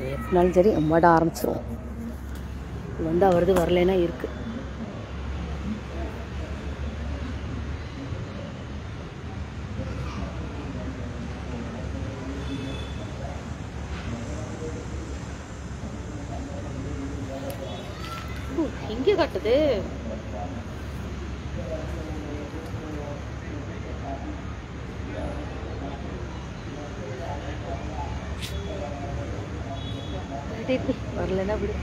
எப்படினாலும் சரி அம்மாட ஆரம்பிச்சிருவோம். வந்தால் வருது, வரலைன்னா இருக்குது. இங்கே காட்டுது. வரலன்னா விடு.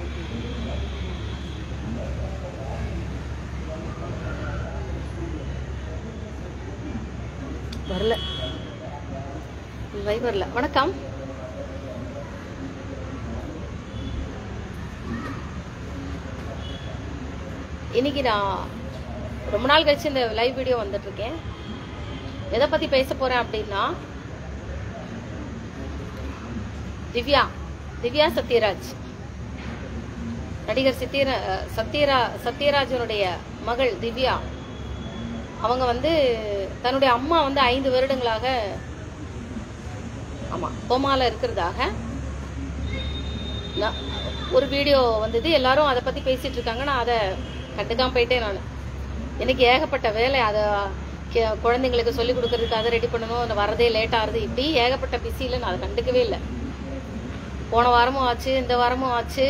வரல, வரல. வணக்கம். இன்னைக்கு நான் ரொம்ப நாள் கழிச்சு இந்த லைவ் வீடியோ வந்துட்டு இருக்கேன். எதை பத்தி பேச போறேன் அப்படின்னா, திவ்யா சத்யராஜ், நடிகர் சத்யராஜனுடைய மகள் திவ்யா. அவங்க வந்து தன்னுடைய அம்மா வந்து 5 வருடங்களாக கோமால இருக்கிறதாக ஒரு வீடியோ வந்தது. எல்லாரும் அதை பத்தி பேசிட்டு இருக்காங்க. நான் அதை கண்டுக்காம போயிட்டேன். நான் எனக்கு ஏகப்பட்ட வேலை, அதை குழந்தைங்களுக்கு சொல்லிக் கொடுக்கறதுக்கு அதை ரெடி பண்ணணும், அதை வரதே லேட் ஆகுது, இப்படி ஏகப்பட்ட பிஸியில் நான் அதை கண்டுக்கவே இல்லை. போன வாரமும் ஆச்சு, இந்த வாரமும் ஆச்சு.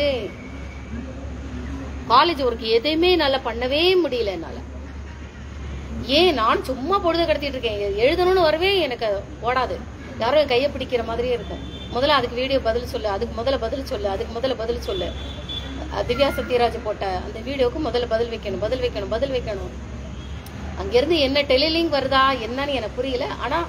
காலேஜ் ஒர்க் எதையுமே நல்லா பண்ணவே முடியல என்னால. ஏன் நான் சும்மா பொழுது கடத்திட்டு இருக்கேன். எழுதணும்னு வரவே எனக்கு ஓடாது. யாரும் என் கையை பிடிக்கிற மாதிரியே இருக்கும். முதல்ல அதுக்கு வீடியோ பதில் சொல்லு, அதுக்கு முதல்ல பதில் சொல்லு, அதுக்கு முதல்ல பதில் சொல்லு. திவ்யா சத்யராஜ் போட்ட அந்த வீடியோக்கு முதல்ல பதில் வைக்கணும். அங்கிருந்து என்ன டெலிலிங்க் வருதா என்னன்னு எனக்கு புரியல. ஆனா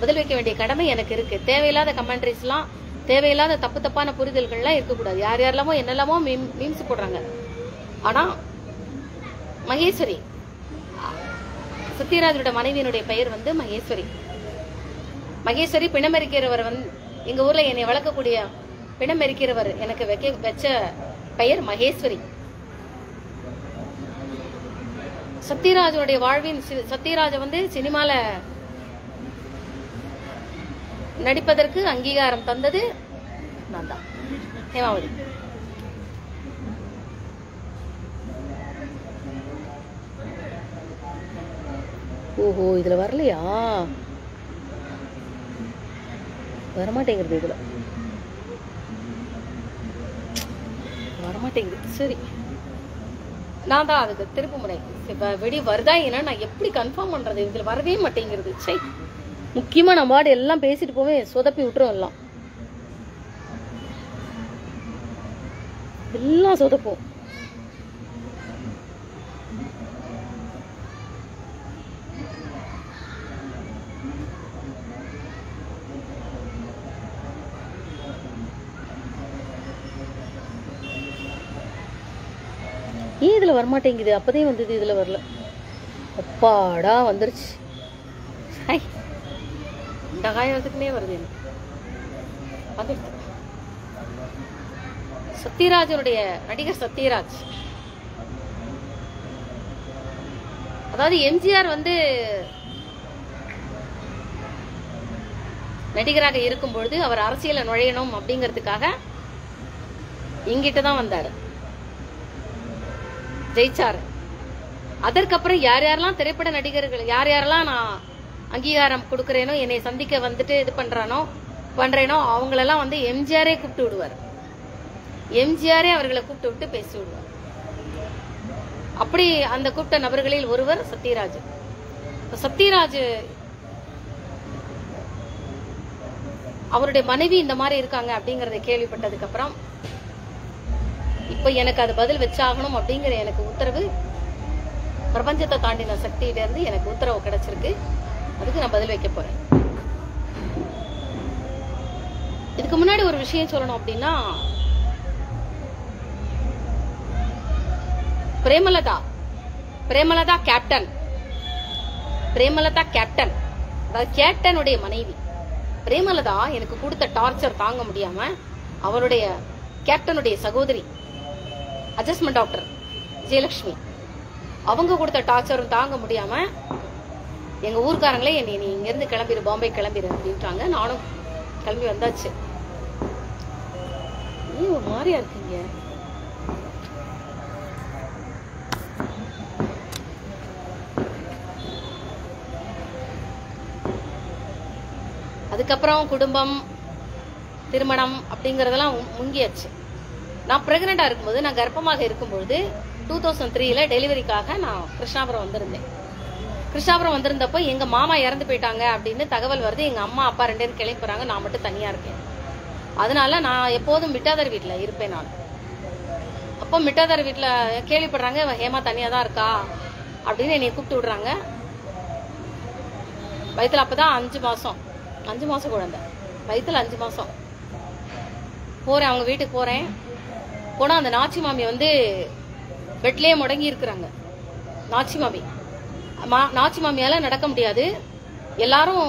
பதில் வைக்க வேண்டிய கடமை எனக்கு இருக்கு. தேவையில்லாத கமெண்ட்ரிஸ்லாம், தேவையில்லாத தப்பான புரிதல்கள்லாம் இருக்கக்கூடாது. யாரெல்லாமோ என்னெல்லாமோ மீம்ஸ் போடுறாங்க. ஆனா மகேஸ்வரி, சத்யராஜோட மனைவியினுடைய பெயர் வந்து மகேஸ்வரி பிணமெரிக்கிறவர். வந்து எங்க ஊர்ல என்னை வளர்க்கக்கூடிய பிணமெரிக்கிறவர் எனக்கு வச்ச பெயர் மகேஸ்வரி. சத்யராஜனுடைய வாழ்வின் சத்யராஜ வந்து சினிமால நடிப்பதற்கு அங்கீகாரம் தந்தது நான் தான், ஹேமாவதி. ஓஹோ, இதுல வரலையா? வரமாட்டேங்கிறது, இதுல வரமாட்டேங்குது. சரி, நான் தான் அதுக்கு திருப்பு முறை வெடி வருதா என்னன்னு நான் எப்படி கன்ஃபார்ம் பண்றது? இதுல வரவே மாட்டேங்கிறது. சரி, முக்கியமா நம்ம வாடு எல்லாம் பேசிட்டு போவே சொதப்பி விட்டுரும். எல்லாம் சொதப்போம். ஏன் இதுல வரமாட்டேங்குது? அப்பதே வந்தது, இதுல வரல. அப்பாடா, வந்துருச்சு. இந்த காயத்துக்குனே வருது எனக்கு. சத்யராஜனுடைய நடிகர் சத்யராஜ், அதாவது எம்ஜிஆர் வந்து நடிகராக இருக்கும் பொழுது அவர் அரசியல நுழையணும் அப்படிங்கிறதுக்காக இங்கிட்டதான் வந்தாரு, ஜெயிச்சாரு. அதற்கப்புறம் யாரெல்லாம் திரைப்பட நடிகர்கள் யாரெல்லாம் நான் அங்கீகாரம் கொடுக்கறேனோ, என்னை சந்திக்க வந்துட்டு இது பண்றேனோ அவங்களெல்லாம் வந்து எம்ஜிஆரே கூப்பிட்டு விடுவார். எம்ஜிஆரே அவர்களை கூப்பிட்டு விட்டு பேசி விடுவார். அப்படி அந்த கூப்பிட்ட நபர்களில் ஒருவர் சத்யராஜ். சத்யராஜ் அவருடைய மனைவி இந்த மாதிரி இருக்காங்க அப்படிங்கறத கேள்விப்பட்டதுக்கு அப்புறம் இப்ப எனக்கு அது பதில் வச்சாகணும் அப்படிங்கிற எனக்கு உத்தரவு பிரபஞ்சத்தை தாண்டின சக்தியில இருந்து எனக்கு உத்தரவு கிடைச்சிருக்கு. அதுக்கு நான் பதில் வைக்க போறேன். இதுக்கு முன்னாடி ஒரு விஷயம் சொல்லணும் அப்படின்னா, பிரேமலதா கேப்டன், அதாவது கேப்டனுடைய மனைவி பிரேமலதா எனக்கு கொடுத்த டார்ச்சர் தாங்க முடியாம அவருடைய கேப்டனுடைய சகோதரி அட்ஜஸ்ட்மெண்ட் டாக்டர் விஜயலட்சுமி, அவங்க கொடுத்த டார்ச்சரும் தாங்க முடியாம எங்க ஊர்க்காரங்களே நீ இங்க இருந்து கிளம்பிடு, பாம்பே கிளம்பிடு அப்படின்றாங்க. நானும் கிளம்பி வந்தாச்சு. மாதிரியா இருக்கீங்க. அதுக்கப்புறம் குடும்பம், திருமணம் அப்படிங்கறதெல்லாம் முங்கியாச்சு. நான் பிரெக்னெண்டா இருக்கும்போது, நான் கர்ப்பமாக இருக்கும்போது 2003ல டெலிவரிக்காக நான் கிருஷ்ணாபுரம் வந்திருந்தேன். கிருஷ்ணாபுரம் வந்திருந்தப்போ எங்க மாமா இறந்து போயிட்டாங்க அப்படின்னு தகவல் வருது. எங்க அம்மா அப்பா 2 பேரும் கிளம்புறாங்க, நான் மட்டும் தனியா இருக்கேன். அதனால நான் எப்போதும் மிட்டாதார் வீட்டுல இருப்பேன். நான் அப்போ மிட்டாதார் வீட்டுல கேள்விப்படுறாங்க, ஹேமா தனியா தான் இருக்கா அப்படின்னு என்னை கூப்பிட்டு விடுறாங்க. வயிற்றுல அப்பதான் 5 மாசம் குழந்தை, வயிற்றுல 5 மாசம். போறேன், அவங்க வீட்டுக்கு போறேன். போனா அந்த நாச்சி மாமி வந்து பெட்லயே முடங்கி இருக்கிறாங்க. நாச்சி மாமியால நடக்க முடியாது. எல்லாரும்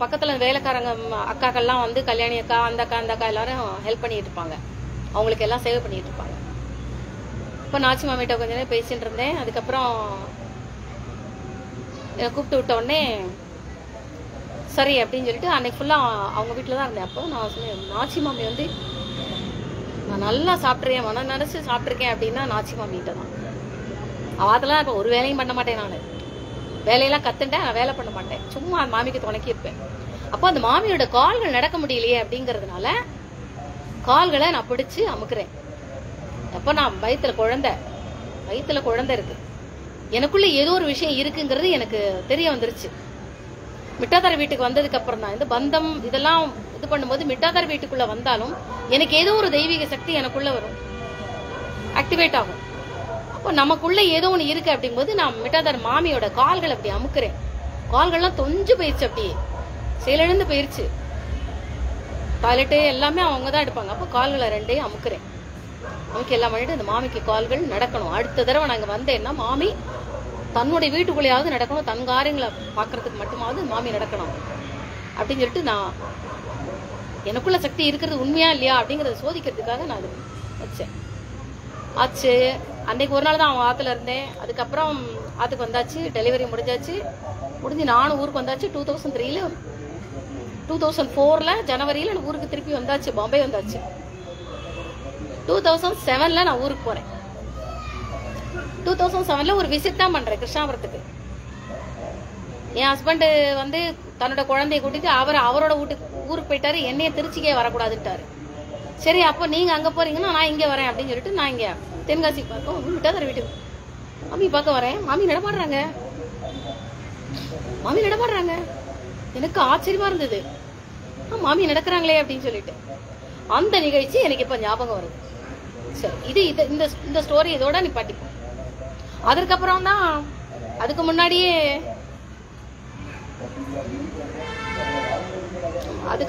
பக்கத்துல வேலைக்காரங்க அக்காக்கள்லாம் வந்து கல்யாணி அக்கா, அந்த அக்கா எல்லாரும் ஹெல்ப் பண்ணிட்டு இருப்பாங்க, அவங்களுக்கு எல்லாம் சேவை பண்ணிட்டு இருப்பாங்க. இப்போ நாச்சி மாமிகிட்ட கொஞ்ச நேரம் பேசிட்டு இருந்தேன். அதுக்கப்புறம் கூப்பிட்டு விட்ட உடனே சரி அப்படின்னு சொல்லிட்டு அன்னைக்கு ஃபுல்லா அவங்க வீட்டுல தான் இருந்தேன். அப்போ நான் சொன்னேன், நாச்சி மாமி வந்து நான் நல்லா சாப்பிட்றேன், மனம் நினைச்சு சாப்பிட்ருக்கேன் அப்படின்னா நாச்சி மாமிகிட்ட தான். அதெல்லாம் இப்போ ஒரு வேலையும் பண்ண மாட்டேன். நான் வேலையெல்லாம் கத்துட்டேன், நான் வேலை பண்ண மாட்டேன், சும்மா அந்த மாமிக்கு துணைக்கி இருப்பேன். அப்போ அந்த மாமியோட கால்கள் நடக்க முடியலையே அப்படிங்கறதுனால கால்களை நான் பிடிச்சு அமுக்குறேன். அப்போ நான் வயிற்றுல குழந்தை இருக்கு, எனக்குள்ள ஏதோ ஒரு விஷயம் இருக்குங்கிறது எனக்கு தெரிய வந்துருச்சு. மிட்டாதார் வீட்டுக்கு வந்ததுக்கு அப்புறம் தான் இந்த பந்தம் இதெல்லாம் இது பண்ணும்போது, மிட்டாதார் வீட்டுக்குள்ள வந்தாலும் எனக்கு ஏதோ ஒரு தெய்வீக சக்தி எனக்குள்ள வரும், ஆக்டிவேட் ஆகும். அப்போ நமக்குள்ள ஏதோ ஒண்ணு இருக்கு அப்படிங்கும்போது நான் மிட்டாதார் மாமியோட கால்கள் அப்படி அமுக்குறேன். கால்கள்லாம் தொஞ்சு போயிருச்சு, அப்படியே செயலிழந்து போயிருச்சு. டாய்லெட்டு எல்லாமே அவங்க தான் எடுப்பாங்க. அப்போ கால்களை 2 அமுக்குறேன். அமுக்கி எல்லாம் பண்ணிட்டு அந்த மாமிக்கு கால்கள் நடக்கணும். அடுத்த தடவை நாங்க வந்தேன்னா மாமி தன்னுடைய வீட்டுக்குள்ளேயாவது நடக்கணும், தன் காரியங்களை பாக்குறதுக்கு மட்டுமாவது மாமி நடக்கணும் அப்படின்னு சொல்லிட்டு நான் எனக்குள்ள சக்தி இருக்கிறது உண்மையா இல்லையா அப்படிங்கறத சோதிக்கிறதுக்காக நான் வச்சேன். ஆச்சு. அன்னைக்கு ஒரு நாள் தான் அவன் ஆத்துல இருந்தேன். அதுக்கப்புறம் ஆத்துக்கு வந்தாச்சு, டெலிவரி முடிஞ்சு நானும் ஊருக்கு வந்தாச்சு. 2004ல ஜனவரியில நான் ஊருக்கு திருப்பி வந்தாச்சு, பாம்பே வந்தாச்சு. 2007ல நான் ஊருக்கு போறேன். 2007ல ஒரு விசிட் தான் பண்றேன் கிருஷ்ணாபுரத்துக்கு. என் ஹஸ்பண்ட் வந்து தன்னோட குழந்தைய கூட்டிட்டு அவரோட ஊருக்கு போயிட்டாரு, என்னைய திருச்சிக்கே வரக்கூடாதுட்டாரு. சரி அப்போ நீங்க அங்க போறீங்கன்னா நான் இங்க வரேன் அப்படின்னு சொல்லிட்டு நான் இங்க தென்காசி பார்க்க மிட்டாதார் வீட்டுக்கு மாமி பார்க்க வரேன். மாமி நடமாடுறாங்க. எனக்கு ஆச்சரியமா இருந்தது, மாமி நடக்கிறாங்களே அப்படின்னு சொல்லிட்டு. அந்த நிகழ்ச்சி எனக்கு இப்ப ஞாபகம் வருது. சரி, இது இந்த ஸ்டோரி இதோட நிப்பாட்டிப்போம். அதுக்கப்புறம் தான் அதுக்கு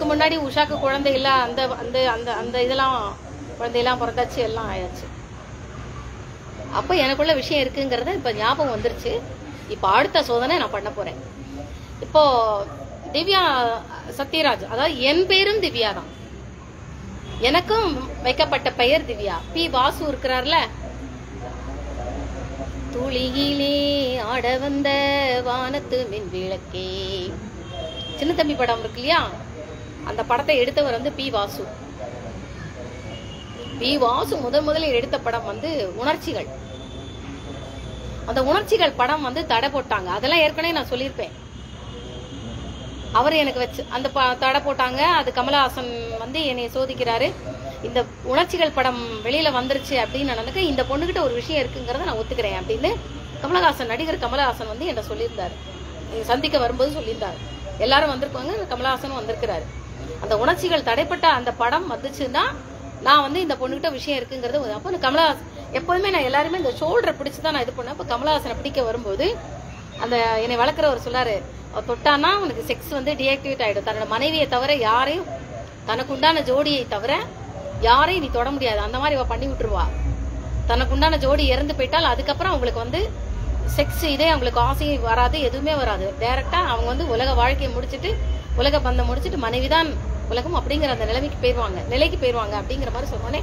முன்னாடி உஷாக்கு குழந்தை இல்ல, அந்த அந்த அந்த அந்த இதெல்லாம் குழந்தையெல்லாம் பிறந்தாச்சு, எல்லாம் ஆயாச்சு. அப்ப எனக்குள்ள விஷயம் இருக்குங்கிறத இப்ப ஞாபகம் வந்துருச்சு. இப்ப அடுத்த சோதனை நான் பண்ண போறேன். இப்போ திவ்யா சத்யராஜ், அதாவது என் பேரும் திவ்யா தான், எனக்கும் வைக்கப்பட்ட பெயர் திவ்யா. பி வாசு இருக்கிறார்ல, துளியிலே ஆட வந்த வானத்து மின் விளக்கே, சின்ன தம்பி படம் இருக்கு இல்லையா, அந்த படத்தை எடுத்தவர் வந்து பி வாசு. பி வாசு முதலில் எடுத்த படம் வந்து உணர்ச்சிகள். அந்த உணர்ச்சிகள் படம் வந்து தடை போட்டாங்க. அதெல்லாம் ஏற்கனவே நான் சொல்லியிருப்பேன். அவர் எனக்கு வச்சு அந்த தடை போட்டாங்க. அது கமலஹாசன் வந்து என்னை சோதிக்கிறாரு. இந்த உணர்ச்சிகள் படம் வெளியில வந்துருச்சு அப்படின்னு நினைக்க இந்த பொண்ணுகிட்ட ஒரு விஷயம் இருக்குங்கிறத நான் ஒத்துக்கிறேன் அப்படின்னு நடிகர் கமலஹாசன் வந்து என்ன சொல்லியிருந்தாரு. சந்திக்க வரும்போது சொல்லியிருந்தாரு. எல்லாரும் வந்திருக்காங்க, கமலஹாசனும் வந்திருக்கிறாரு. அந்த உணர்ச்சிகள் தடைப்பட்ட அந்த படம் வந்துச்சுன்னா நான் வந்து இந்த பொண்ணுகிட்ட விஷயம் இருக்குங்கிறது. அப்போ கமலஹாசன் எப்போதுமே நான் எல்லாருமே இந்த ஷோல்டரை பிடிச்சுதான் நான் இது பண்ணேன். அப்போ கமலஹாசனை பிடிக்க வரும்போது அந்த என்னை வளர்க்குறவர் சொல்லாரு, தொட்டானா உனக்கு செக்ஸ் வந்து டிஆக்டிவேட் ஆயிடும். தன்னோட மனைவியை தவிர யாரையும், தனக்கு உண்டான ஜோடியை தவிர யாரையும் நீ தொட முடியாது, அந்த மாதிரி பண்ணி விட்டுருவா. தனக்கு உண்டான ஜோடி இறந்து போயிட்டால் அதுக்கப்புறம் அவங்களுக்கு வந்து செக்ஸ் இதே அவங்களுக்கு ஆசையும் வராது, எதுவுமே வராது. டைரக்டா அவங்க வந்து உலக வாழ்க்கையை முடிச்சுட்டு, உலக பந்தம் முடிச்சுட்டு மனைவிதான் உலகம் அப்படிங்கிற அந்த நிலைக்கு போயிருவாங்க அப்படிங்கிற மாதிரி சொன்னோன்னே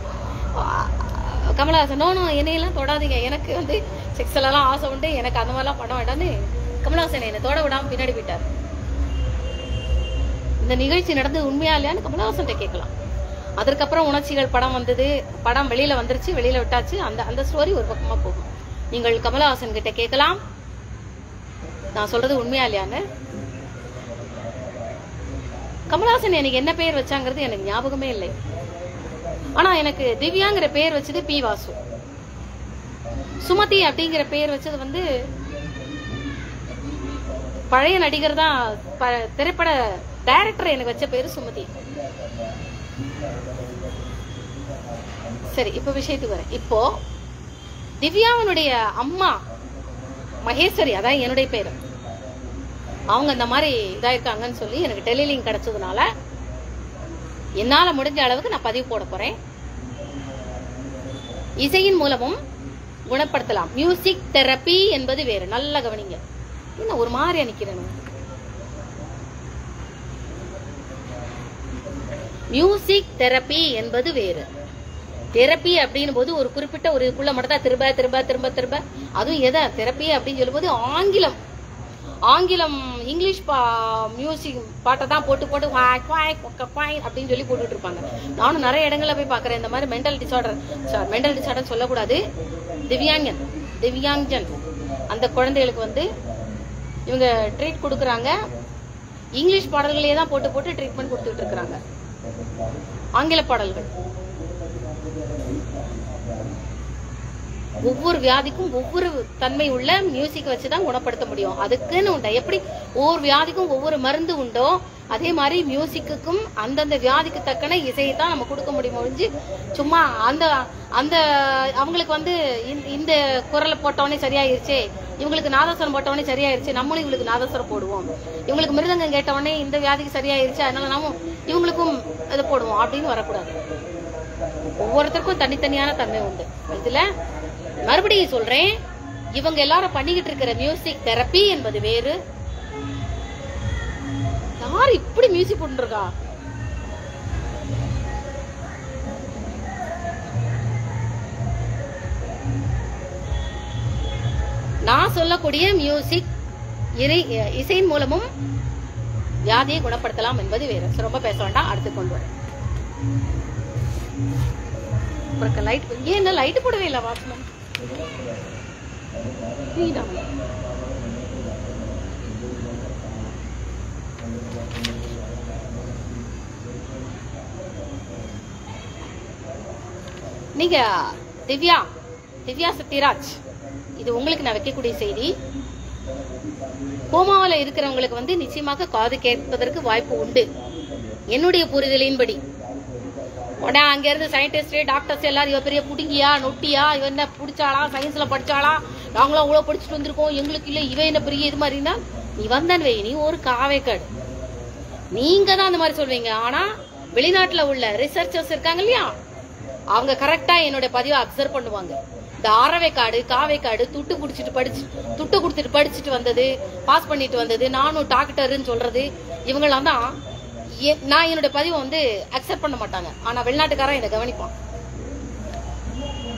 கமலஹாசன் நோ என்னையெல்லாம் தொடாதீங்க, எனக்கு வந்து செக்ஸ் எல்லாம் ஆசை உண்டு, எனக்கு அந்த மாதிரிலாம் பண்ண வேண்டாம்னு கமலஹாசன் என்னை தொட விடாம பின்னாடி போயிட்டார். இந்த நிகழ்ச்சி நடந்தது உண்மையா இல்லையான்னு கமலஹாசன் கேட்கலாம். அதற்கப்புறம் உணர்ச்சிகள் படம் வந்தது, படம் வெளியில வந்துருச்சு, வெளியில விட்டாச்சு. அந்த ஸ்டோரி ஒரு பக்கமா போகும். நீங்கள் கமலஹாசன் கிட்ட கேட்கலாம், நான் சொல்றது உண்மையா இல்லையான்னு. கமலஹாசன் எனக்கு என்ன பெயர் வச்சாங்கிறது எனக்கு ஞாபகமே இல்லை. ஆனா எனக்கு திவ்யாங்கிற பெயர் வச்சது பி வாசு. சுமதி அப்படிங்கிற பெயர் வச்சது வந்து பழைய நடிகர் தான், திரைப்பட டைரக்டர் எனக்கு வச்ச பேரு சுமதி. சரி, இப்ப விஷயத்துக்கு வரேன். இப்போ திவ்யாவினுடைய அம்மா மகேஸ்வரி, அதான் என்னுடைய பேரு, அவங்க இந்த மாதிரி இதாயிருக்காங்கன்னு சொல்லி எனக்கு டெலிலிங்க் கிடைச்சதுனால என்னால முடிஞ்ச அளவுக்கு நான் பதிவு போட போறேன். இசையின் மூலமும் குணப்படுத்தலாம். மியூசிக் தெரப்பி என்பது வேறு. நல்ல கவனிங்க. என்ன ஒரு மாதிரி நிக்கிறேன். மியூசிக் தெரப்பி என்பது வேறு. தெரப்பி அப்படின் போது ஒரு குறிப்பிட்ட ஒரு இதுக்குள்ள மட்டும் தான் திரும்ப திரும்ப திரும்ப திரும்ப, அதுவும் எதை தெரப்பி அப்படின்னு சொல்லும் போது ஆங்கிலம் இங்கிலீஷ் மியூசிக் பாட்டை தான் போட்டு போட்டு அப்படின்னு சொல்லி போட்டுட்டு இருப்பாங்க. நானும் நிறைய இடங்கள்ல போய் பாக்குறேன். இந்த மாதிரி மென்டல் டிசார்டர் சொல்லக்கூடாது, திவ்யாங்கன் அந்த குழந்தைகளுக்கு வந்து இவங்க ட்ரீட் கொடுக்குறாங்க. இங்கிலீஷ் பாடல்களையே தான் போட்டு போட்டு ட்ரீட்மெண்ட் கொடுத்துட்டு இருக்காங்க. ஆங்கில பாடல்கள் ஒவ்வொரு வியாதிக்கும் ஒவ்வொரு தன்மை உள்ள மியூசிக் வச்சுதான் குணப்படுத்த முடியும். அதுக்குன்னு உண்டா, எப்படி ஒவ்வொரு வியாதிக்கும் ஒவ்வொரு மருந்து உண்டோ அதே மாதிரி மியூசிக்குக்கும் அந்தந்த வியாதிக்கு தக்கன இசையை தான் நம்ம கொடுக்க முடியும். ஒழிஞ்சு சும்மா அந்த அந்த அவங்களுக்கு வந்து இந்த குரலை போட்டவனே சரியாயிருச்சே, இவங்களுக்கு நாதஸ்வரம் போட்டவனே சரியாயிருச்சு, நம்மளும் இவங்களுக்கு நாதஸ்வரம் போடுவோம், இவங்களுக்கு மிருதங்கம் கேட்டவனே இந்த வியாதிக்கு சரியாயிருச்சு அதனால நம்ம இவங்களுக்கும் இதை போடுவோம் அப்படின்னு வரக்கூடாது. ஒவ்வொருத்தருக்கும் தனித்தனியான தன்மை உண்டு. இதுல மறுபடியும் சொல்றேன், இவங்க எல்லாரும் பண்ணிக்கிட்டு இருக்கிற மியூசிக் தெரப்பி என்பது வேறு. யாரு இப்படி மியூசிக் போட்டுருக்கா? நான் சொல்லக்கூடிய மியூசிக் இசையின் மூலமும் வியாதியை குணப்படுத்தலாம் என்பது வேறு. ரொம்ப பேச வேண்டாம், அடுத்து கொண்டு வரேன். லைட் ஏன் லைட் போடவே இல்லை வாசனம். நீங்க திவ்யா சத்யராஜ், இது உங்களுக்கு நான் வைக்கக்கூடிய செய்தி. கோமாவில் இருக்கிறவங்களுக்கு வந்து நிச்சயமாக காது கேட்பதற்கு வாய்ப்பு உண்டு. என்னுடைய புரிதலின்படி அங்க இருந்து சயின்டிஸ்ட் டாக்டர்ஸ் எல்லாரும் இவ பெரிய புடுங்கியா நொட்டியா, இவ என்ன புடிச்சாளா, சயின்ஸ்ல படிச்சாளா, நாங்களும் அவ்வளவு படிச்சுட்டு வந்திருக்கோம், எங்களுக்கு இல்ல இவ என்ன பெரிய இது மாதிரினா, நீ வந்தான் வை, நீ ஒரு காவேக்காடு. நீங்க தான் அந்த மாதிரி சொல்வீங்க. ஆனா வெளிநாட்டுல உள்ள ரிசர்ச்சர்ஸ் இருக்காங்க இல்லையா, அவங்க கரெக்டா என்னோட பதிவை அப்சர்வ் பண்ணுவாங்க. இந்த ஆரவேக்காடு காவேக்காடு துட்டு குடுத்துட்டு படிச்சுட்டு வந்தது, பாஸ் பண்ணிட்டு வந்தது, நானும் டாக்டர்ன்னு சொல்றது, இவங்கெல்லாம் தான் நான் என்னோட பதிவை வந்து அக்செப்ட் பண்ண மாட்டாங்க. ஆனா வெளிநாட்டுக்காரன் இதை கவனிப்பான்.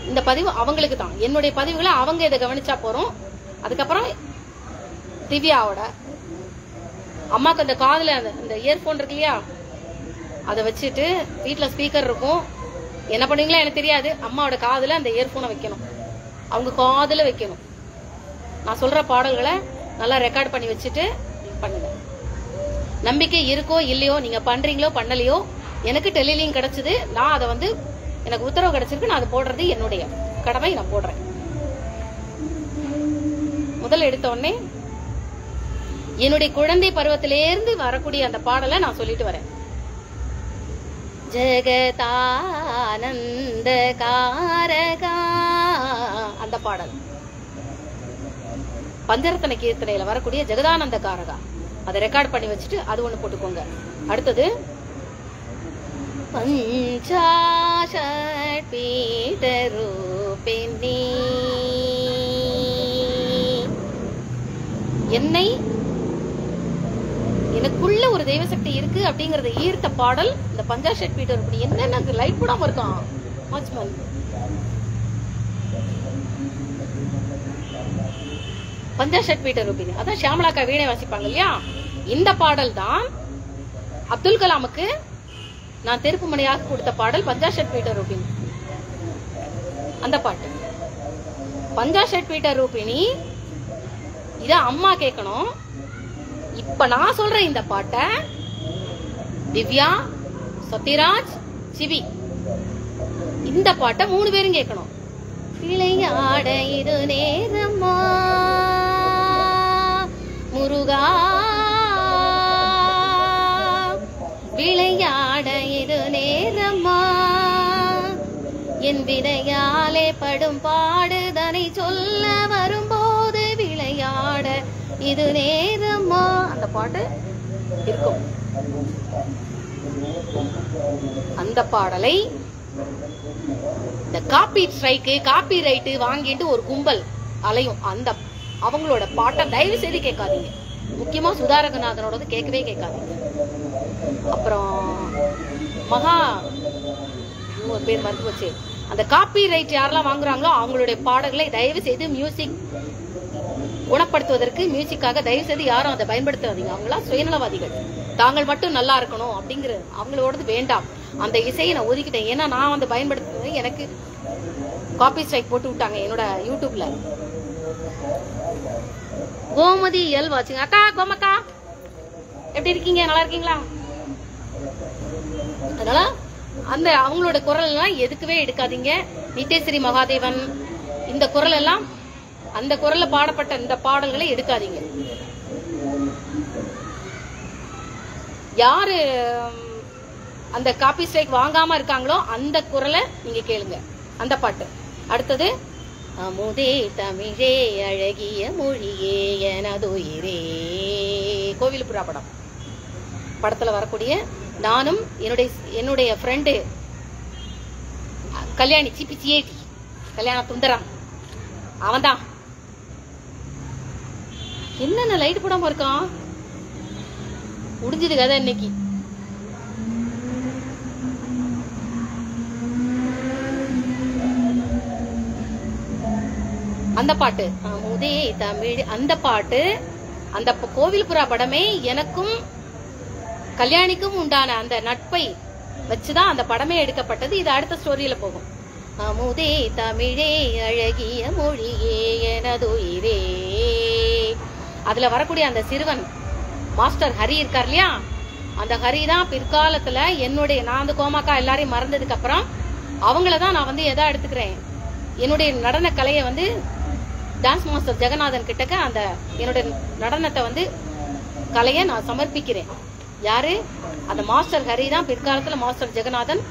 இந்த பதிவு அவங்களுக்கு தான். என்னுடைய பதிவுகளை அவங்க இதை கவனிச்சா போறோம். அதுக்கப்புறம் திவ்யாவோட அம்மாக்கு அந்த காதுல அந்த இயர்போன் இருக்கு இல்லையா, அதை வச்சுட்டு வீட்டுல ஸ்பீக்கர் இருக்கும், என்ன பண்ணுவீங்களா எனக்கு தெரியாது, அம்மாவோட காதுல அந்த இயர்போனை வைக்கணும், அவங்க காதுல வைக்கணும். நான் சொல்ற பாடல்களை நல்லா ரெக்கார்ட் பண்ணி வச்சுட்டு பண்ணுங்க. நம்பிக்கை இருக்கோ இல்லையோ, நீங்க பண்றீங்களோ பண்ணலையோ, எனக்கு டெலிலிங்க் கிடைச்சது, நான் அதை வந்து எனக்கு உத்தரவு கிடைச்சிருக்கு, நான் அதை போடுறது என்னுடைய கடமை, நான் போடுறேன். முதல்ல எடுத்த உடனே என்னுடைய குழந்தை பருவத்திலிருந்து வரக்கூடிய அந்த பாடலை நான் சொல்லிட்டு வரேன். ஜெகதானந்த காரகா, அந்த பாடல் பஞ்சரத்தன கீர்த்தனையில வரக்கூடிய ஜெகதானந்த காரகா, அதை ரெக்கார்ட் பண்ணி வச்சுட்டு அது ஒண்ணு போட்டுக்கோங்க. அடுத்தது பஞ்சாஷட் பீடரூபிணி, என்னை எனக்குள்ள ஒரு தெய்வசக்தி இருக்கு அப்படிங்கறத ஈர்த்த பாடல் இந்த பஞ்சாஷட் பீடரூபிணி. என்னென்ன லைட் போடாம இருக்கான் வாட்ச்மேன். பஞ்சாஷட் பீடரூபிணி, அதான் ஷியாமலாக்கா வீணை வாசிப்பாங்க இல்லையா, இந்த பாடல் தான் அப்துல் கலாமுக்கு நான் திருப்புமனையாக கொடுத்த பாடல் பஞ்சாஷட் பீட்டர் ரூபினி. அந்த பாட்டு பஞ்சாஷட் பீட்டர் ரூபினி. இத அம்மா கேட்கணும். இப்ப நான் சொல்றேன் இந்த பாட்டை திவ்யா, சத்யராஜ், சிவி இந்த பாட்டை 3 பேரும் கேட்கணும். விளையாட இது நேரமா முருகா, விளையாட இது நேரமா, என் வினையாலே படும் பாடுதனை சொல்ல வரும்போது விளையாட இது நேரமா. அந்த பாட்டு இருக்கும். அந்த பாடலை இந்த காப்பி ஸ்ட்ரைக்கு, காப்பி ரைட்டு வாங்கிட்டு ஒரு கும்பல் அலையும். அந்த அவங்களோட பாட்டை தயவு செய்து கேட்காதீங்க. முக்கியமா சுதாரகநாதனோட கேட்கவே கேட்காதீங்க. அப்புறம் மகா ஒரு பேர் மறந்து போச்சு. அந்த காப்பி ரைட் யாரெல்லாம் வாங்குறாங்களோ அவங்களுடைய பாடல்களை தயவு செய்து மியூசிக் குணப்படுத்துவதற்கு, மியூசிக்காக தயவு செய்து யாரும் அதை பயன்படுத்தாதீங்க. அவங்களாம் சுயநலவாதிகள். தாங்கள் மட்டும் நல்லா இருக்கணும் அப்படிங்கிற அவங்களோடது வேண்டாம். அந்த இசையை நான் ஒதுக்கிட்டேன். ஏன்னா நான் வந்து பயன்படுத்துறது எனக்கு காப்பி ஸ்ட்ரைக் போட்டு விட்டாங்க என்னோட யூடியூப்ல. கோமதி எல் வாட்சிங். அக்கா கோமக்கா எப்படி இருக்கீங்க? நல்லா இருக்கீங்களா? அதனால அந்த அவங்களோட குரல் எல்லாம் எதுக்குவே எடுக்காதீங்க. நித்யஸ்ரீ மகாதேவன் இந்த குரல் எல்லாம், அந்த குரல்ல பாடப்பட்ட இந்த பாடல்களை எடுக்காதீங்க. யாரு அந்த காப்பி ஸ்ட்ரைக் வாங்காம இருக்காங்களோ அந்த குரலை நீங்க கேளுங்க. அந்த பாட்டு. அடுத்தது அமுதே தமிழே அழகிய மொழியே எனதுயிரே, கோவில்புறா படம் படத்துல வரக்கூடிய நானும் என்னுடைய ஃப்ரெண்டு கல்யாணி சிபிசிஏடி கல்யாண துந்தரம் அவன்தான். என்னென்ன லைட் போடாம இருக்கான்? முடிஞ்சது கதை இன்னைக்கு. அந்த பாட்டு அமுதே தமிழ், அந்த பாட்டு, அந்த கோவில்புறா படமே எனக்கும் கல்யாணிக்கும் உண்டான அந்த நட்பை வச்சுதான் அந்த படமே எடுக்கப்பட்டது. இது அடுத்த ஸ்டோரியில போகும். அமுதே தமிழே அழகிய மொழியே எனதுயிரே. அதுல வரக்கூடிய அந்த சிறுவன் மாஸ்டர் ஹரி இருக்கார் இல்லையா, அந்த ஹரி தான் பிற்காலத்துல நான் அந்த கோமாக்கா எல்லாரையும் மறந்ததுக்கு அப்புறம் அவங்களதான் நான் வந்து எதா எடுத்துக்கிறேன். என்னுடைய நடன கலையை வந்து டான்ஸ் மாஸ்டர் ஜெகநாதன் கிட்டக்க அந்த என்னுடைய நடனத்தை வந்து கலையை நான் சமர்ப்பிக்கிறேன். யாரு? அந்த மாஸ்டர் ஹரி தான் பிற்காலத்துல மாஸ்டர் ஜெகநாதன்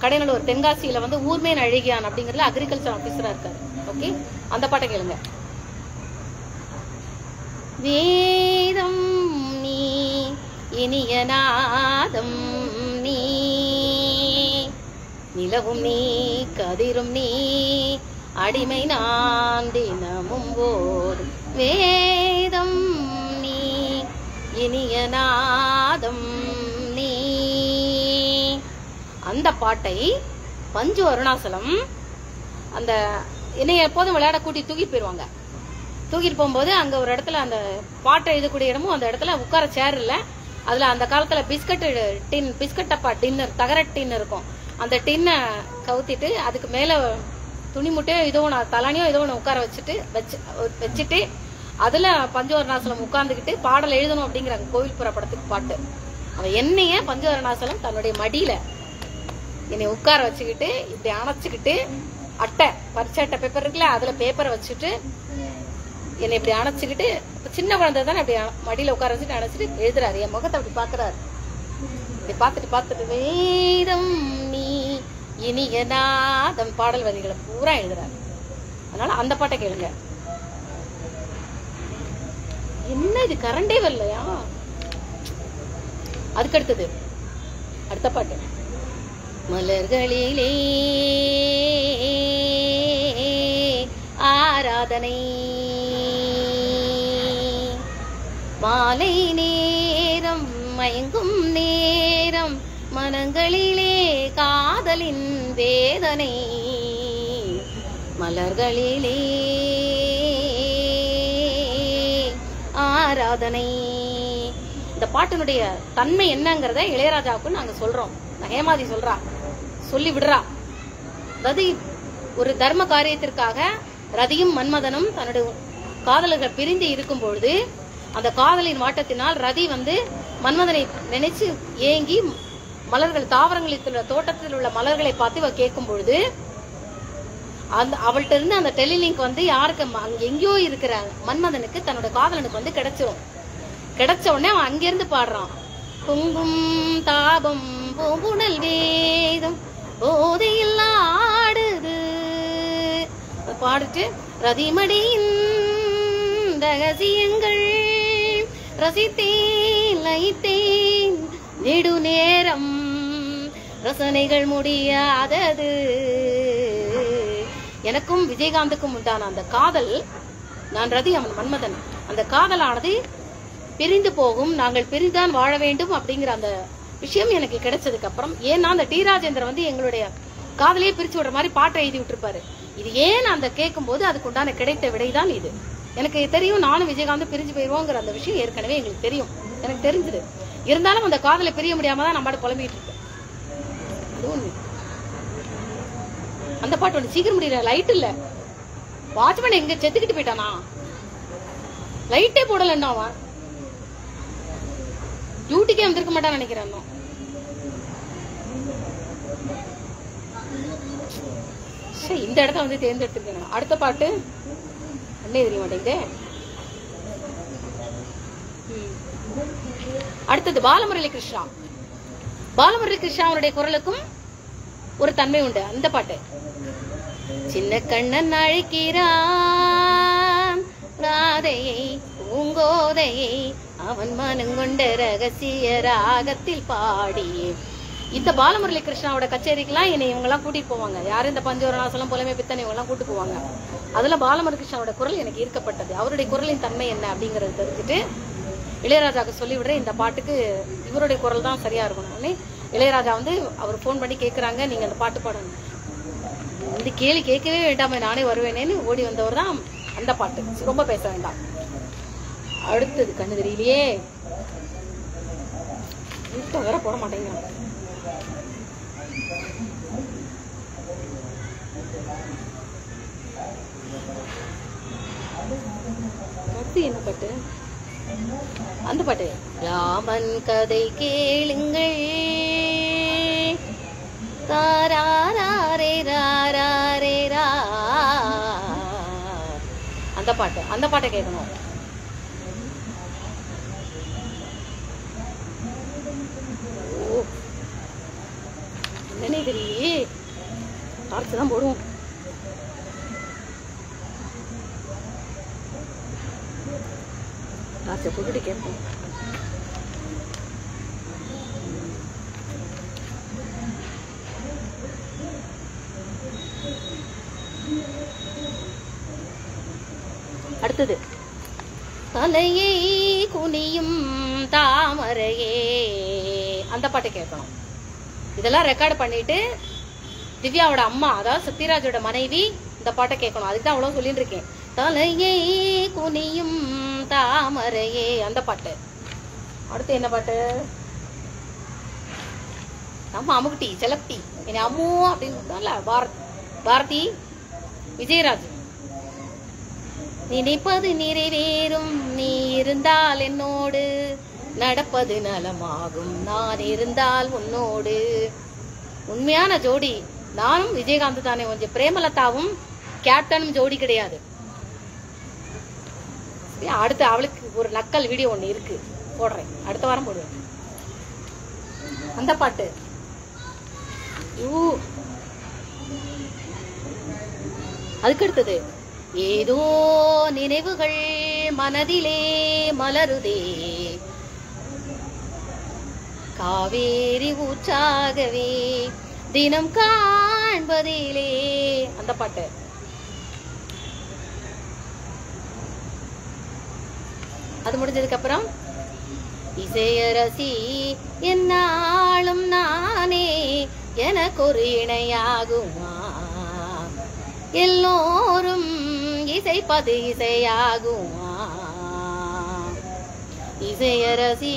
கடைநல்லூர் தென்காசியில வந்து ஊர்மேன் அழகியான் அப்படிங்கறதுல அக்ரிகல்ச்சர் ஆபீசரா இருக்காரு. ஓகே, அந்த பாட்டை கேளுங்க. வேதம் நீ இனிய நாதம் நீ, நிலவும் நீ கதிரும் நீ, அடிமை நான் தினமும் போதும். வேதம் நீ இனிய நாதம் நீ. அந்த பாட்டை பஞ்சு அருணாசலம் அந்த என்னைய எப்போதும் விளையாட கூட்டி தூக்கிட்டு போயிருவாங்க. தூக்கிட்டு போகும்போது அங்க ஒரு இடத்துல அந்த பாட்டை எழுதக்கூடிய இடமும் அந்த இடத்துல உட்கார சேர் இல்ல. அதுல அந்த காலத்துல பிஸ்கட் டப்பா டின்னர், தகர டின் இருக்கும். அந்த டின்னை கவுத்திட்டு அதுக்கு மேல துணி முட்டையோ ஏதோ ஒன்று தலானியோ ஏதோ ஒன்று உட்கார வச்சுட்டு அதுல பஞ்சவரணாசலம் உட்கார்ந்துக்கிட்டு பாடல் எழுதணும் அப்படிங்கிறாங்க. கோவில்புறா படத்துக்கு பாட்டு. அவன் என்னைய பஞ்சவரணாசலம் தன்னுடைய மடியில என்னை உட்கார வச்சுக்கிட்டு இப்படி அணைச்சுக்கிட்டு அட்டை பரிச்சை அட்டை பேப்பர் இருக்குல்ல, அதுல பேப்பரை வச்சுட்டு என்னை இப்படி அணைச்சுக்கிட்டு, சின்ன குழந்தை தானே அப்படி மடியில உட்கார வச்சுட்டு அணைச்சிட்டு எழுதுறாரு. என் முகத்தை அப்படி பாக்குறாரு. இப்படி பார்த்துட்டு வேதம் நீ இனிய நாதம் பாடல் வரிகளை பூரா எழுதுறாரு. அதனால அந்த பாட்டை கேளுங்க. என்ன இது கரண்டே வரலையா? அதுக்கு அடுத்தது அடுத்த பாட்டு மலர்களிலே ஆராதனை, மாலை நேரம் மயங்கும் நேரம், மனங்களிலே காதலின் வேதனை, மலர்களிலே ஆராதனை. இந்த பாட்டினுடைய தன்மை என்னங்கறத இளையராஜாவுக்கு நாங்க சொல்றோம். ஹேமாதி சொல்றா, சொல்லி விடுறா. அதாவது ஒரு தர்ம காரியத்திற்காக ரதியும் மன்மதனும் தன்னுடைய காதலர்கள் பிரிந்து இருக்கும் பொழுது அந்த காதலின் வாட்டத்தினால் ரதி மன்மதனை நினைச்சு ஏங்கி மலர்கள் தாவரங்களில் தோட்டத்தில் உள்ள மலர்களை பார்த்து கேட்கும் பொழுது அவள்கிட்ட இருந்து அந்த டெலிலிங்க் யாருக்கு அங்க எங்கேயோ இருக்கிற மன்மதனுக்கு தன்னோட காதலனுக்கு கிடைச்சிரும். கிடைச்ச உடனே அவன் அங்கிருந்து பாடுறான், பொங்கும் தாபம் பூங்குழல் வேதம் போதையில் ஆடுது பாடிட்டு ரதிமடியின் ரகசியங்கள் ரசித்தேன் லயித்தேன் நெடு நேரம் ரசனைகள் முடியாதது. எனக்கும் விஜயகாந்துக்கும் உண்டான அந்த காதல், நான் ரதி அவன் மன்மதன், அந்த காதலானது பிரிந்து போகும், நாங்கள் பிரிந்தான் வாழ வேண்டும் அப்படிங்கிற அந்த விஷயம் எனக்கு கிடைச்சதுக்கு அப்புறம், ஏன்னா அந்த டி ராஜேந்திரன் எங்களுடைய காதலையே பிரிச்சு விடுற மாதிரி பாட்டை எழுதி விட்டுருப்பாரு. இது ஏன் அந்த கேட்கும் போது அதுக்கு உண்டான கிடைத்த விடைதான் இது. எனக்கு தெரியும், நானும் விஜயகாந்தும் பிரிஞ்சு போயிருவோங்கிற அந்த விஷயம் ஏற்கனவே எங்களுக்கு தெரியும், எனக்கு தெரிஞ்சது. இருந்தாலும் அந்த காதலை பிரிய முடியாம தான் நம்ம புலம்பிட்டு இருக்கோம். அது ஒண்ணு. அந்த பாட்டு சீக்கிரம் முடியல, லைட் இல்ல, வாட்ச்மேன் எங்க செத்துக்கிட்டு போயிட்டானா, லைட்டே போடலன்னா அவன் டியூட்டிக்கே வந்திருக்க மாட்டான்னு நினைக்கிறேன். இந்த இடத்த தேர்ந்தெடுத்திருக்கேன். அடுத்த பாட்டு என்ன தெரிய மாட்டேங்குது. அடுத்தது பாலமுரளி கிருஷ்ணா. பாலமுரளி கிருஷ்ணாவுடைய குரலுக்கும் ஒரு தன்மை உண்டு. அந்த பாட்டு, சின்ன கண்ணன் அழைக்கிறான் ராதையை பூங்கோதையை அவன் மனங்கொண்ட ரகசிய ராகத்தில் பாடி. இந்த பாலமுரளி கிருஷ்ணாவோட கச்சேரிக்கெல்லாம் என்னை இவங்க எல்லாம் கூட்டிட்டு போவாங்க. யாரும் இந்த பஞ்சவரணாசலம் புலமை பித்தனை இவங்க எல்லாம் கூட்டு போவாங்க. அதுல பாலமுரளி கிருஷ்ணாவோட குரல் எனக்கு ஈர்க்கப்பட்டது. அவருடைய குரலின் தன்மை என்ன அப்படிங்கறது தெரிஞ்சுட்டு இளையராஜாவுக்கு சொல்லிவிடுறேன், இந்த பாட்டுக்கு இவருடைய குரல் தான் சரியா இருக்கணும். இளையராஜா அவர் போன் பண்ணி கேக்குறாங்க, நீங்க அந்த பாட்டு பாடணும். கேள்வி கேட்கவே வேண்டாமே, நானே வருவேனேன்னு ஓடி வந்தவர் தான் அந்த பாட்டு. ரொம்ப பேச வேண்டாம். அடுத்தது கண்ணு தெரியலையே, வேற போட மாட்டேங்க. என்ன பாட்டு? அந்த பாட்டு, ராமன் கதை கேளுங்கள் அந்த பாட்டு, அந்த பாட்டை கேட்கணும். என்னன்னே தெரியலையே, டார்ச் தான் போடுவோம். டார்ச்சை போட்டுட்டு கேட்போம். அடுத்தது, தலையை குனியும் தாமரையே, அந்த பாட்டை கேட்கணும். இதெல்லாம் ரெக்கார்டு பண்ணிட்டு திவ்யாவோட அம்மா, அதாவது சத்யராஜோட மனைவி, இந்த பாட்டை கேட்கணும். அதுக்கு தான் அவ்வளவு சொல்லிட்டு இருக்கேன். தலையை குனியும் தாமரையே, அந்த பாட்டு. அடுத்து என்ன பாட்டு? நம்ம அமுகுட்டி செலப்டி என்ன அம்மு அப்படின்னு பாரதி விஜயராஜ். நினைப்பது நிறைவேறும் நீ இருந்தால் என்னோடு, நடப்பது நலமாகும் நான் இருந்தால் உன்னோடு. உண்மையான ஜோடி நானும் விஜயகாந்த் தானே, கொஞ்சம் பிரேமலதாவும் கேப்டனும் ஜோடி கிடையாது. அடுத்து அவளுக்கு ஒரு நக்கல் வீடியோ ஒண்ணு இருக்கு, போடுறேன், அடுத்த வாரம் போடுவேன். அந்த பாட்டு. அதுக்கு அடுத்தது, ஏதோ நினைவுகள் மனதிலே மலருதே காவேரி ஊற்றாகவே தினம் காண்பதிலே, அந்த பாட்டு. அது முடிஞ்சதுக்கு அப்புறம், இசையரசி என்னாலும் நானே எனக்கு ஒரு இணையாகுமா, எல்லோரும் இசைப்பது இசையாகுமா, இசையரசி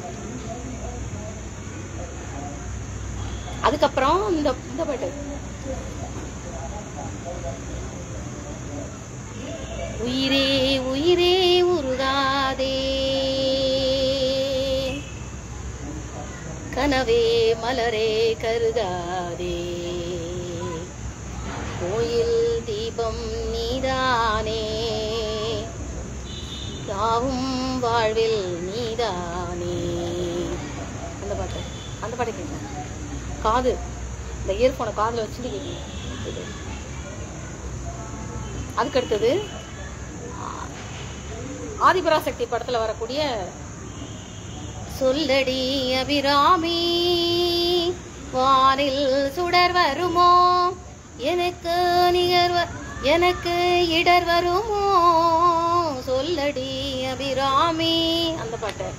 அதுக்கப்புறம் இந்த பாட்டு, உயிரே உயிரே உருகாதே, கனவே மலரே கருகாதே, கோயில் தீபம் நீதானே, யாவும் வாழ்வில் நீதானே. அந்த பாட்டு கேட்க காது, இந்த இயர்போனை காதுல வச்சுட்டு கேட்க. அதுக்கு அடுத்தது ஆதிபராசக்தி படத்துல வரக்கூடிய சொல்லடி அபிராமி வானில் சுடர் வருமோ, எனக்கு எனக்கு இடர் வருமோ, சொல்லடி அபிராமி. அந்த பாட்டு.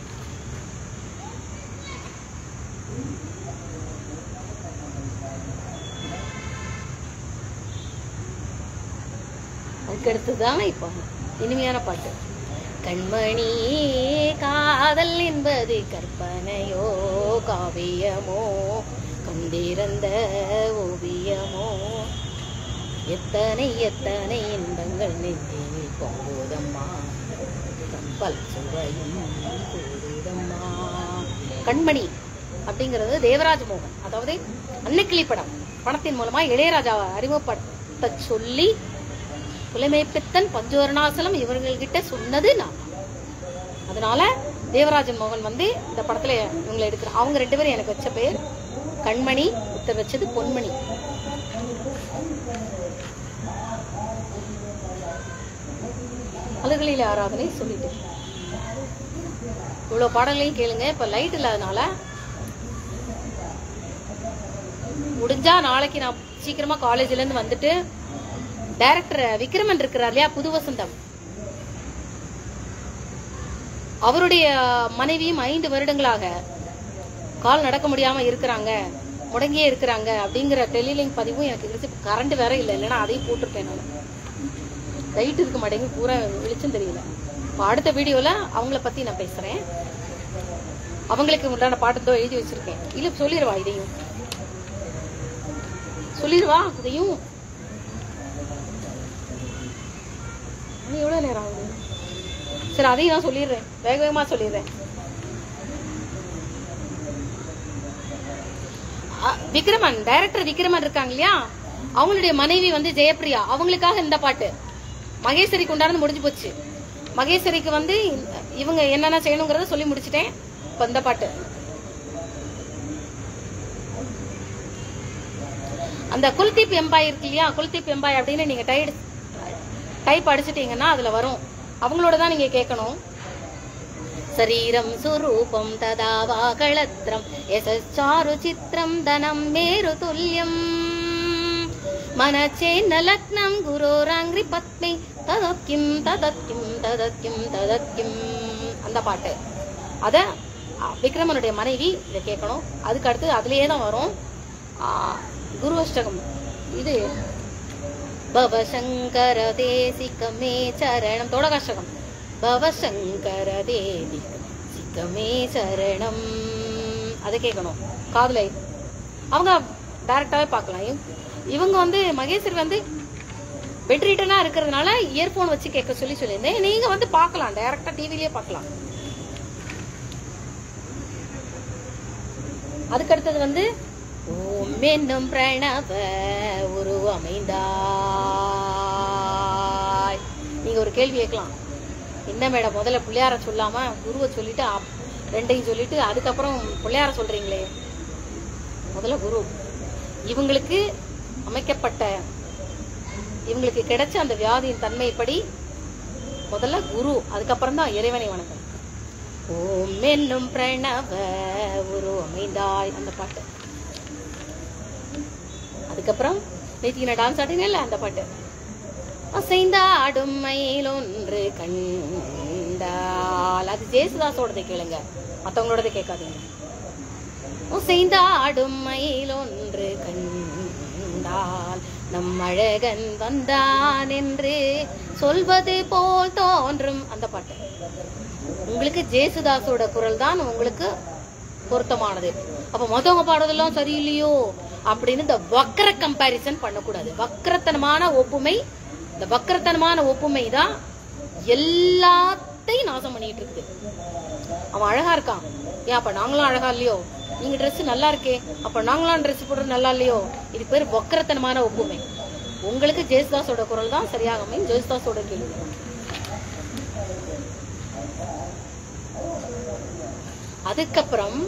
அதுக்கடுத்துதான் இப்போ இனிமையான பாட்டு, கண்மணி காதல் என்பது கற்பனையோ காவியமோ கண்டிருந்த ஓவியமோ, எத்தனை எத்தனை இன்பங்கள் நெஞ்சில் பொங்குதம்மா, கம்பல் சுவையும் கூடுதம்மா. கண்மணி அப்படிங்கிறது தேவராஜ மோகன், அதாவது அன்னக்கிளி படத்தின் மூலமா இளையராஜாவை அறிமுகப்படுத்த சொல்லி புலமை பித்தன் பஞ்சவர்ணாசலம் இவர்கள்கிட்ட சொன்னது நான். அதனால தேவராஜன் மோகன் வந்து இந்த படத்துல இவங்களை எடுக்கிற அவங்க 2 பேரும் எனக்கு வச்ச பேர் கண்மணி, ஒருத்தர் வச்சது பொன்மணி. அழகுகளில் ஆராதனை சொல்லிட்டு இவ்வளவு பாடங்களையும் கேளுங்க. இப்ப லைட் இல்லாதனால முடிஞ்சா நாளைக்கு நான் சீக்கிரமா காலேஜ்ல இருந்து வந்துட்டு டைரக்டர் விக்ரமன் இருக்கிறார் இல்லையா, புது வசந்தம், அவருடைய மனைவியும் 5 வருடங்களாக கால் நடக்க முடியாம இருக்கிறாங்க, முடங்கியே இருக்கிறாங்க அப்படிங்கிற டெலிலிங்க் பதிவும் எனக்கு இருக்கு. கரண்ட் வேற இல்லை, இல்லைன்னா அதையும் போட்டிருப்பேன் நான். லைட் இருக்க மாட்டேங்குது, பூரா வெளிச்சம் தெரியல. இப்போ அடுத்த வீடியோல அவங்கள பத்தி நான் பேசுறேன். அவங்களுக்கு உண்டான பாட்டத்தோ எழுதி வச்சிருக்கேன். இல்ல சொல்லிடுவா, இதையும் சொல்லிடுவா, இதையும். எவ்வளவு நேரம் ஆகுது? சரி, அதையும் நான் சொல்லிடுறேன், வேக வேகமா சொல்லிடுறேன். விக்ரமன், டைரக்டர் விக்ரமன் இருக்காங்க இல்லையா, அவங்களுடைய மனைவி வந்து ஜெயப்பிரியா, அவங்களுக்காக இந்த பாட்டு. மகேஸ்வரிக்கு உண்டானது முடிஞ்சு போச்சு. மகேஸ்வரிக்கு வந்து இவங்க என்னென்ன செய்யணுங்கிறத சொல்லி முடிச்சுட்டேன். இப்ப இந்த பாட்டு, அந்த குல்தீப் எம்பாய் இருக்கு இல்லையா, குல்தீப் எம்பாய் அப்படின்னு நீங்க டைப் அடிச்சிட்டீங்கன்னா அதுல வரும். அவங்களோட தான் நீங்க கேட்கணும். சரீரம் சுரூபம் ததாவா களத்ரம் யசாரு சித்திரம் தனம் மேரு துல்லியம் மனச்சேன்ன லக்னம் குரோராங்கிரி பத்மை ததக்கிம் ததக்கிம் ததக்கிம் ததக்கிம். அந்த பாட்டு அத விக்ரமனுடைய மனைவி இதை கேட்கணும். அதுக்கு அடுத்து அதுலயே தான் வரும் குரு அஷ்டகம். இது பவசங்கர தேசிகமே சரணம், தோடகாஷ்டகம். பவசங்கர தேசிகமே சரணம், அதை கேட்கணும் காதுல. அவங்க டைரக்டாவே பார்க்கலாம். இவங்க வந்து மகேஸ்வரி வந்து பெட் ரிட்டனா இருக்கிறதுனால இயர்போன் வச்சு கேட்க சொல்லியிருந்தேன். நீங்க வந்து பார்க்கலாம், டைரக்டா டிவிலேயே பார்க்கலாம். அதுக்கு அடுத்தது வந்து ஓம் என்னும் பிரணவ உருவமைந்தாய். நீங்க ஒரு கேள்வி கேட்கலாம், என்ன மேடம் முதல்ல பிள்ளையார சொல்லாம குருவை சொல்லிட்டு 2ஐயும் சொல்லிட்டு அதுக்கப்புறம் பிள்ளையார சொல்றீங்களே? முதல்ல குரு, இவங்களுக்கு அமைக்கப்பட்ட, இவங்களுக்கு கிடைச்ச அந்த வியாதியின் தன்மைப்படி முதல்ல குரு, அதுக்கப்புறம் தான் இறைவனை வணக்கம். ஓம் என்னும் பிரணவ உருவமைந்தாய், அந்த பாட்டு. அதுக்கப்புறம் நேற்று நான் டான்ஸ் ஆடினேன்ல, அந்த பாட்டு. அசைந்தாடும் மயில் ஒன்று கண்டால், அது ஜேசுதாஸோடதை கேளுங்க, மற்றவங்களோடதை கேட்காதீங்க. அசைந்தாடும் மயில் ஒன்று கண்டால் நம் அழகன் வந்தான் என்று சொல்வது போல் தோன்றும், அந்த பாட்டு. உங்களுக்கு ஜேசுதாஸோட குரல் தான் உங்களுக்கு பொருத்தமானது. அப்ப மொத்தவங்க பாடுறதெல்லாம் சரியில்லையோ அப்படின்னு இந்த வக்கர கம்பாரிசன் பண்ணக்கூடாது. வக்கரத்தனமான ஒப்புமை, இந்த வக்கரத்தனமான ஒப்புமை தான் எல்லாத்தையும் நாசம் பண்ணிட்டு இருக்குது. அவன் அழகா இருக்கான், ஏன் அப்ப நாங்களும் அழகா இல்லையோ? நீங்க ட்ரெஸ் நல்லா இருக்கே, அப்ப நாங்களாம் ட்ரெஸ் போடுறது நல்லா இல்லையோ? இது பேர் வக்கரத்தனமான ஒப்புமை. உங்களுக்கு ஜேசுதாஸோட குரல் தான் சரியாக அமையும். ஜேசுதாஸோட கேள்வி. அதுக்கப்புறம்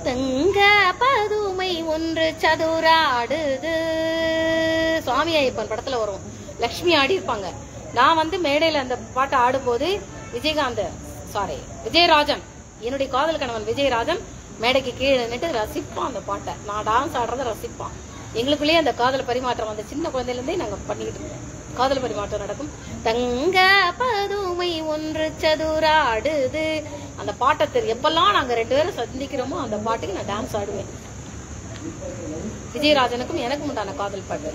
தங்க பதுமை ஒன்று சதுராடுது, சுவாமி ஐயப்பன் படத்துல வரும், லக்ஷ்மி ஆடி இருப்பாங்க. நான் வந்து மேடையில அந்த பாட்டை ஆடும்போது விஜயராஜன், என்னுடைய காதல் கணவன் விஜயராஜன் மேடைக்கு கீழே நின்னுட்டு ரசிப்பான் அந்த பாட்டை. நான் டான்ஸ் ஆடுறத ரசிப்பான். எங்களுக்குள்ளேயே அந்த காதல் பரிமாற்றம், அந்த சின்ன குழந்தையில இருந்தே நாங்க பண்ணிக்கிட்டு இருக்கோம். காதல் பரிமாற்றம் நடக்கும். தங்க பதுமை ஒன்று சதுராடுது, அந்த பாட்டை எப்பெல்லாம் நாங்க 2 பேரும் சந்திக்கிறோமோ அந்த பாட்டுக்கு நான் டான்ஸ் ஆடுவேன். விஜயராஜனுக்கும் எனக்கும் உண்டான காதல் பாட்டு.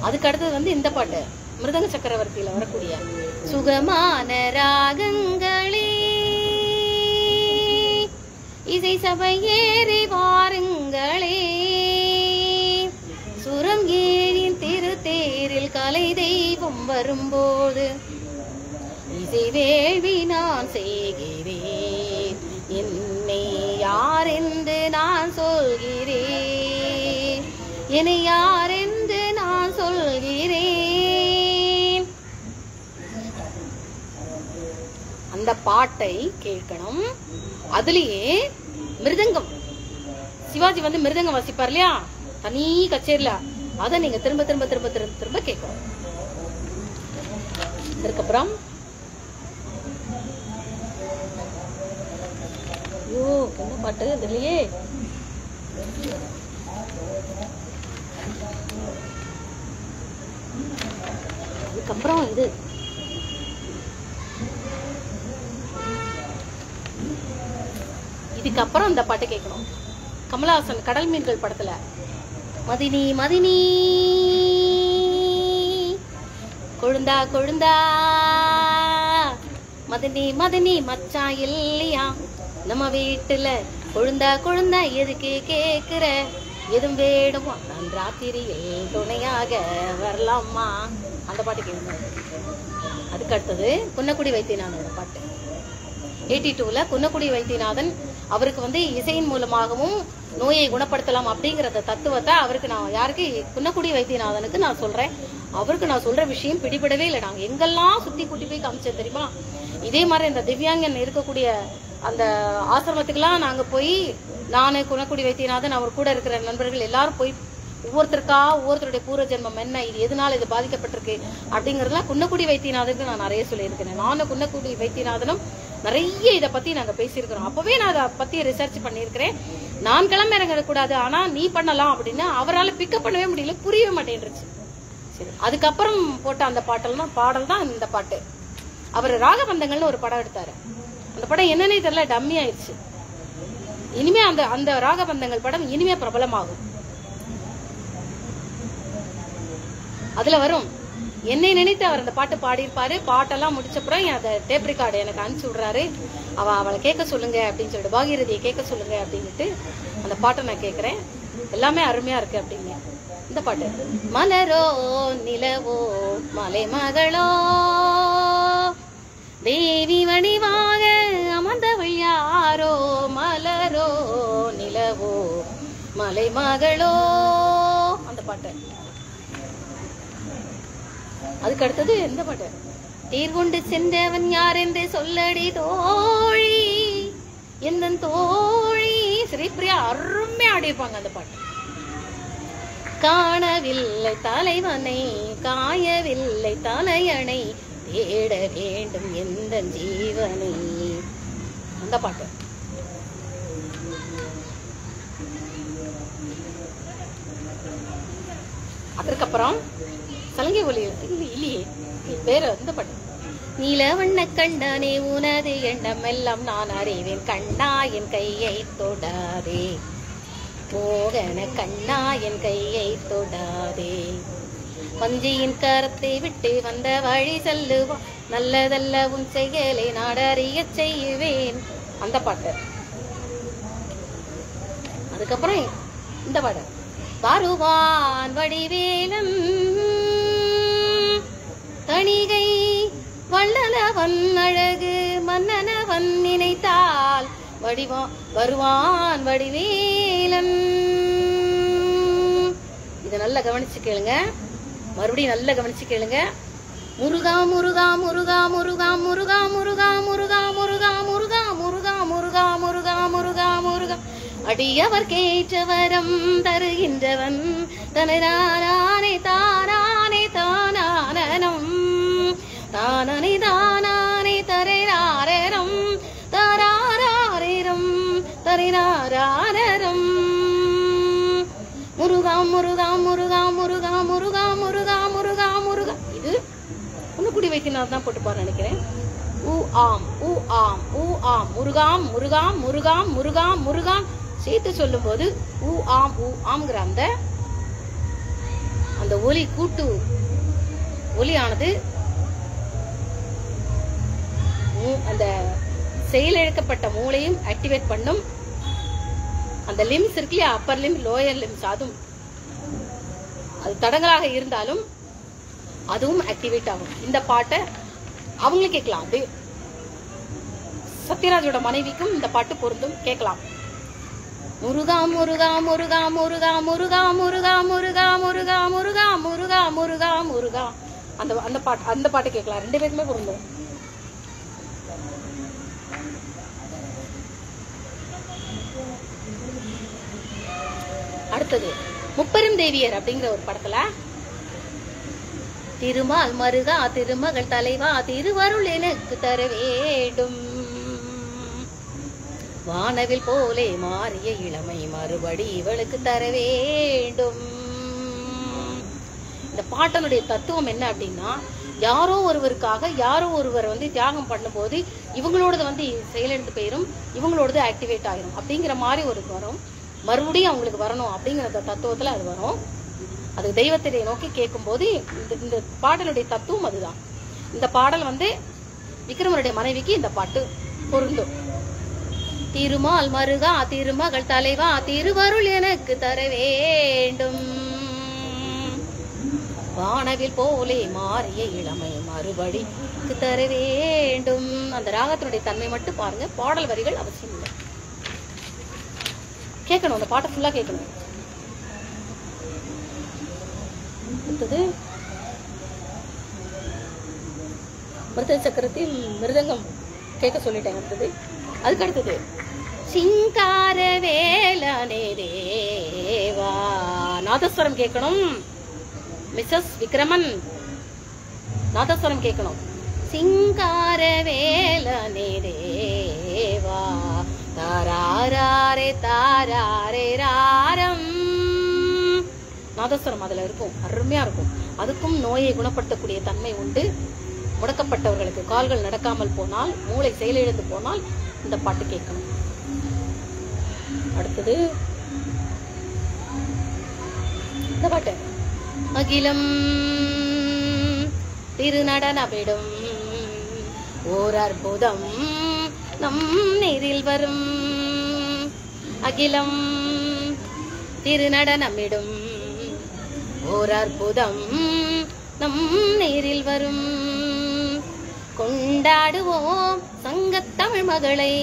அதுக்கு அடுத்தது வந்து இந்த பாட்டு, மிருதங்க சக்கரவர்த்தியில வரக்கூடிய சுகமான ராகங்களே இசை சபை ஏறி வாருங்களே கலை தெய்வம் வரும்போது இசை வேள்வி நான் செய்கிறேன். என்னை யார் என்று நான் சொல்கிறேன், என்னை யார் என்று நான் சொல்கிறேன். அந்த பாட்டை கேட்கணும். அதுலயே மிருதங்கம், சிவாஜி வந்து மிருதங்கம் வாசிப்பார் இல்லையா, தனி கச்சேரியில, அதை நீங்க திரும்ப திரும்ப திரும்ப திரும்ப திரும்ப கேட்கணும். அதுக்கப்புறம் ஐயோ என்ன பாட்டு இதுலயே, அதுக்கப்புறம் இதுக்கப்புறம் இந்த பாட்டு கேட்கணும். கமலஹாசன் கடல் மீன்கள் படத்துல மதினி மதினி கொழுந்தா கொழுந்தா மதினி மதினி மச்சான் இல்லையா நம்ம வீட்டுல, கொழுந்தா கொழுந்தா எதுக்கு கேக்குற, எதுவும் வேணுமா நான் ராத்திரியில் துணையாக வரலாமா. அந்த பாட்டு கேட்கணும். அதுக்கு அடுத்தது குன்னக்குடி வைத்தியநாதனோட பாட்டு 82ல குன்னக்குடி வைத்தியநாதன் அவருக்கு வந்து இசையின் மூலமாகவும் நோயை குணப்படுத்தலாம் அப்படிங்கறத தத்துவத்தை அவருக்கு நான் யாருக்கு குன்னக்குடி வைத்தியநாதனுக்கு நான் சொல்றேன். அவருக்கு நான் சொல்ற விஷயம் பிடிபடவே இல்லை. நாங்க எங்கெல்லாம் சுத்தி கூட்டி போய் காமிச்சேன் தெரியுமா. இதே மாதிரி இந்த திவ்யாங்கன் இருக்கக்கூடிய அந்த ஆசிரமத்துக்கெல்லாம் நாங்க போய், நானு குன்னக்குடி வைத்தியநாதன் அவர் கூட இருக்கிற நண்பர்கள் எல்லாரும் போய் ஒவ்வொருத்தருக்கா ஒவ்வொருத்தருடைய பூர்வ ஜென்மம் என்ன, இது எதனால இது பாதிக்கப்பட்டிருக்கு அப்படிங்கறதுலாம் குன்னக்குடி வைத்தியநாதனுக்கு நான் நிறைய சொல்லியிருக்கிறேன். நானும் குன்னக்குடி வைத்தியநாதனும் நிறைய இதை பத்தி நாங்க பேசியிருக்கிறோம். அப்பவே நான் அதை பத்தி ரிசர்ச் பண்ணியிருக்கிறேன். நான் கிளம்ப இறங்கக்கூடாது, ஆனா நீ பண்ணலாம் அப்படின்னு அவரால் பிக்கப் பண்ணவே முடியல, புரியவே மாட்டேன்ருச்சு. சரி, அதுக்கப்புறம் போட்ட அந்த பாடல் தான் இந்த பாட்டு. அவர் ராகபந்தங்கள்னு ஒரு படம் எடுத்தாரு. அந்த படம் என்னன்னே தெரியல, டம்மி ஆயிடுச்சு. இனிமே அந்த ராகபந்தங்கள் படம் இனிமே பிரபலமாகும். அதுல வரும் என்னை நினைத்து அவர் அந்த பாட்டு பாடியிருப்பாரு. பாட்டெல்லாம் முடிச்சப்புறம் அந்த டேப் ரெக்கார்டு எனக்கு அனுப்பிச்சு விடுறாரு. அவளை கேட்க சொல்லுங்க அப்படின்னு சொல்லிட்டு, பாகீரதியை கேட்க சொல்லுங்க அப்படின்ட்டு அந்த பாட்டை நான் கேட்கிறேன். எல்லாமே அருமையா இருக்கு அப்படிங்க. இந்த பாட்டு மலரோ நிலவோ மலை மகளோ தேவி வடிவாக அமர்ந்தவள் யாரோ, மலரோ நிலவோ மலை மகளோ, அந்த பாட்டு. அதுக்கு அடுத்தது இந்த பாட்டு, தீர் கொண்டு சென்றவன் யார் என்று சொல்லடி தோழி, எந்த தோழி. ஸ்ரீபிரியா அருமையா ஆடிப்பாங்க அந்த பாட்டு. காணவில்லை தலைவனை காயவில்லை தலையணை, தேட வேண்டும் எந்த ஜீவனை, அந்த பாட்டு. அதற்கப்புறம் சலங்கை ஒலி இல்லையே வேற இந்த பாட்டு, நீலவண்ண கண்டானே உனது எண்ணம் எல்லாம் நான் அறிவேன், கண்ணா என் கையை தொடாதே, மோகன கண்ணா என் கையை தொடாதே, வஞ்சியின் கரத்தை விட்டு வந்த வழி செல்லுவா, நல்லதல்ல உன் செயலை நாடறிய செய்வேன், அந்த பாட்டு. அதுக்கப்புறம் இந்த பாட்டு, வருவான் வடிவேலன் தணிகை வள்ளலவன் அழகு மன்னனவன் நினைத்தால் வருவான் வடிவேலன். இத நல்லா கவனிச்சு கேளுங்க, மறுபடியும் நல்லா கவனிச்சு கேளுங்க. முருகா முருகா முருகா முருகா முருகா முருகா முருகா முருகா முருகா முருகா முருகா முருகா முருகா முருகா, அடியவர் கேற்றவரம் தருகின்றவன், தனதானே தானானே தானானம் தானே தானானே தரைராரம் தராரம் தரைராரம், முருகா முருகா முருகா முருகா முருகா முருகா முருகா முருகா. இது குன்னக்குடி வைத்தியநாதன் தான் போட்டுப்பாரு நினைக்கிறேன். ஊ ஆம் ஊ ஆம் ஊ ஆம் முருகாம் முருகாம் முருகாம் முருகாம் முருகாம் சேர்த்து சொல்லும் போது ஊ ஆம்ங்கிற அந்த ஒலி கூட்டு ஒலியானது அந்த செயலிழக்கப்பட்ட மூளையும் ஆக்டிவேட் பண்ணும். அந்த லிம்ஸ் இருக்கு இல்லையா, அப்பர் லிம் லோயர் லிம்ஸ், அதுவும் அது தடங்களாக இருந்தாலும் அதுவும் ஆக்டிவேட் ஆகும். இந்த பாட்டை அவங்களும் கேட்கலாம். அப்படியே சத்யராஜோட மனைவிக்கும் இந்த பாட்டு பொருந்தும், கேட்கலாம். முருகா முருகா முருகா முருகா முருகா முருகா முருகா முருகா முருகா முருகா முருகா முருகா அந்த பாட்டு கேட்கலாம். 2 பேருக்குமே பொருந்தும். அடுத்தது முப்பெரும் தேவியர் அப்படிங்கிற ஒரு படத்துல திருமால் மருகா திருமகள் தலைவா திருவருள் எனக்கு தர வேண்டும், வானவில் போலே மாறிய இளமை மறுபடி இவளுக்கு தர வேண்டும். இந்த பாட்டனுடைய தத்துவம் என்ன அப்படின்னா, யாரோ ஒருவருக்காக யாரோ ஒருவர் வந்து தியாகம் பண்ணும்போது இவங்களோடது வந்து செயலிழந்து போயிடும், இவங்களோடது ஆக்டிவேட் ஆயிரும் அப்படிங்கிற மாதிரி ஒரு வரும். மறுபடியும் அவங்களுக்கு வரணும் அப்படிங்கிற தத்துவத்துல அது வரும். அது தெய்வத்தை நோக்கி கேட்கும் போது இந்த பாடலுடைய தத்துவம் அதுதான். இந்த பாடல் வந்து விக்ரமனுடைய மனைவிக்கு இந்த பாட்டு பொருந்தும். திருமால் மருகா திருமகள் தலைவா திருவருள் எனக்கு தர வேண்டும், வானவில் போலே மாறிய இளமை மறுபடி தர வேண்டும். அந்த ராகத்தினுடைய தன்மை மட்டும் பாருங்க. பாடல் வரிகள் அவசியம் இல்லை, கேட்கணும். அந்த பாட்டை ஃபுல்லா கேட்கணும். அடுத்தது மிருத சக்கரத்தில் மிருதங்கம் கேட்க சொல்லிட்டேன். அடுத்தது அதுக்கு அடுத்தது சிங்கார வேலனே தேவா, நாதஸ்வரம் கேட்கணும். மிஸ்ஸஸ் விக்ரமன் நாதஸ்வரம் கேட்கணும். சிங்கார வேலனே தேவா தாராரே தாராரே ராரம். நாதஸ்வரம் அதுல இருக்கும், அருமையா இருக்கும். அதுக்கும் நோயை குணப்படுத்தக்கூடிய தன்மை உண்டு. முடக்கப்பட்டவர்களுக்கு, கால்கள் நடக்காமல் போனால், மூளை செயலிழந்து போனால் இந்த பாட்டு கேட்கணும். அடுத்தது இந்த பாட்டு அகிலம் திருநடனமிடும் ஓர் அற்புதம் நம் நேரில் வரும். அகிலம் திருநடனமிடும் ஓர் அற்புதம் நம் நேரில் வரும். கொண்டாடுவோம் சங்கத்தமிழ் மகளை,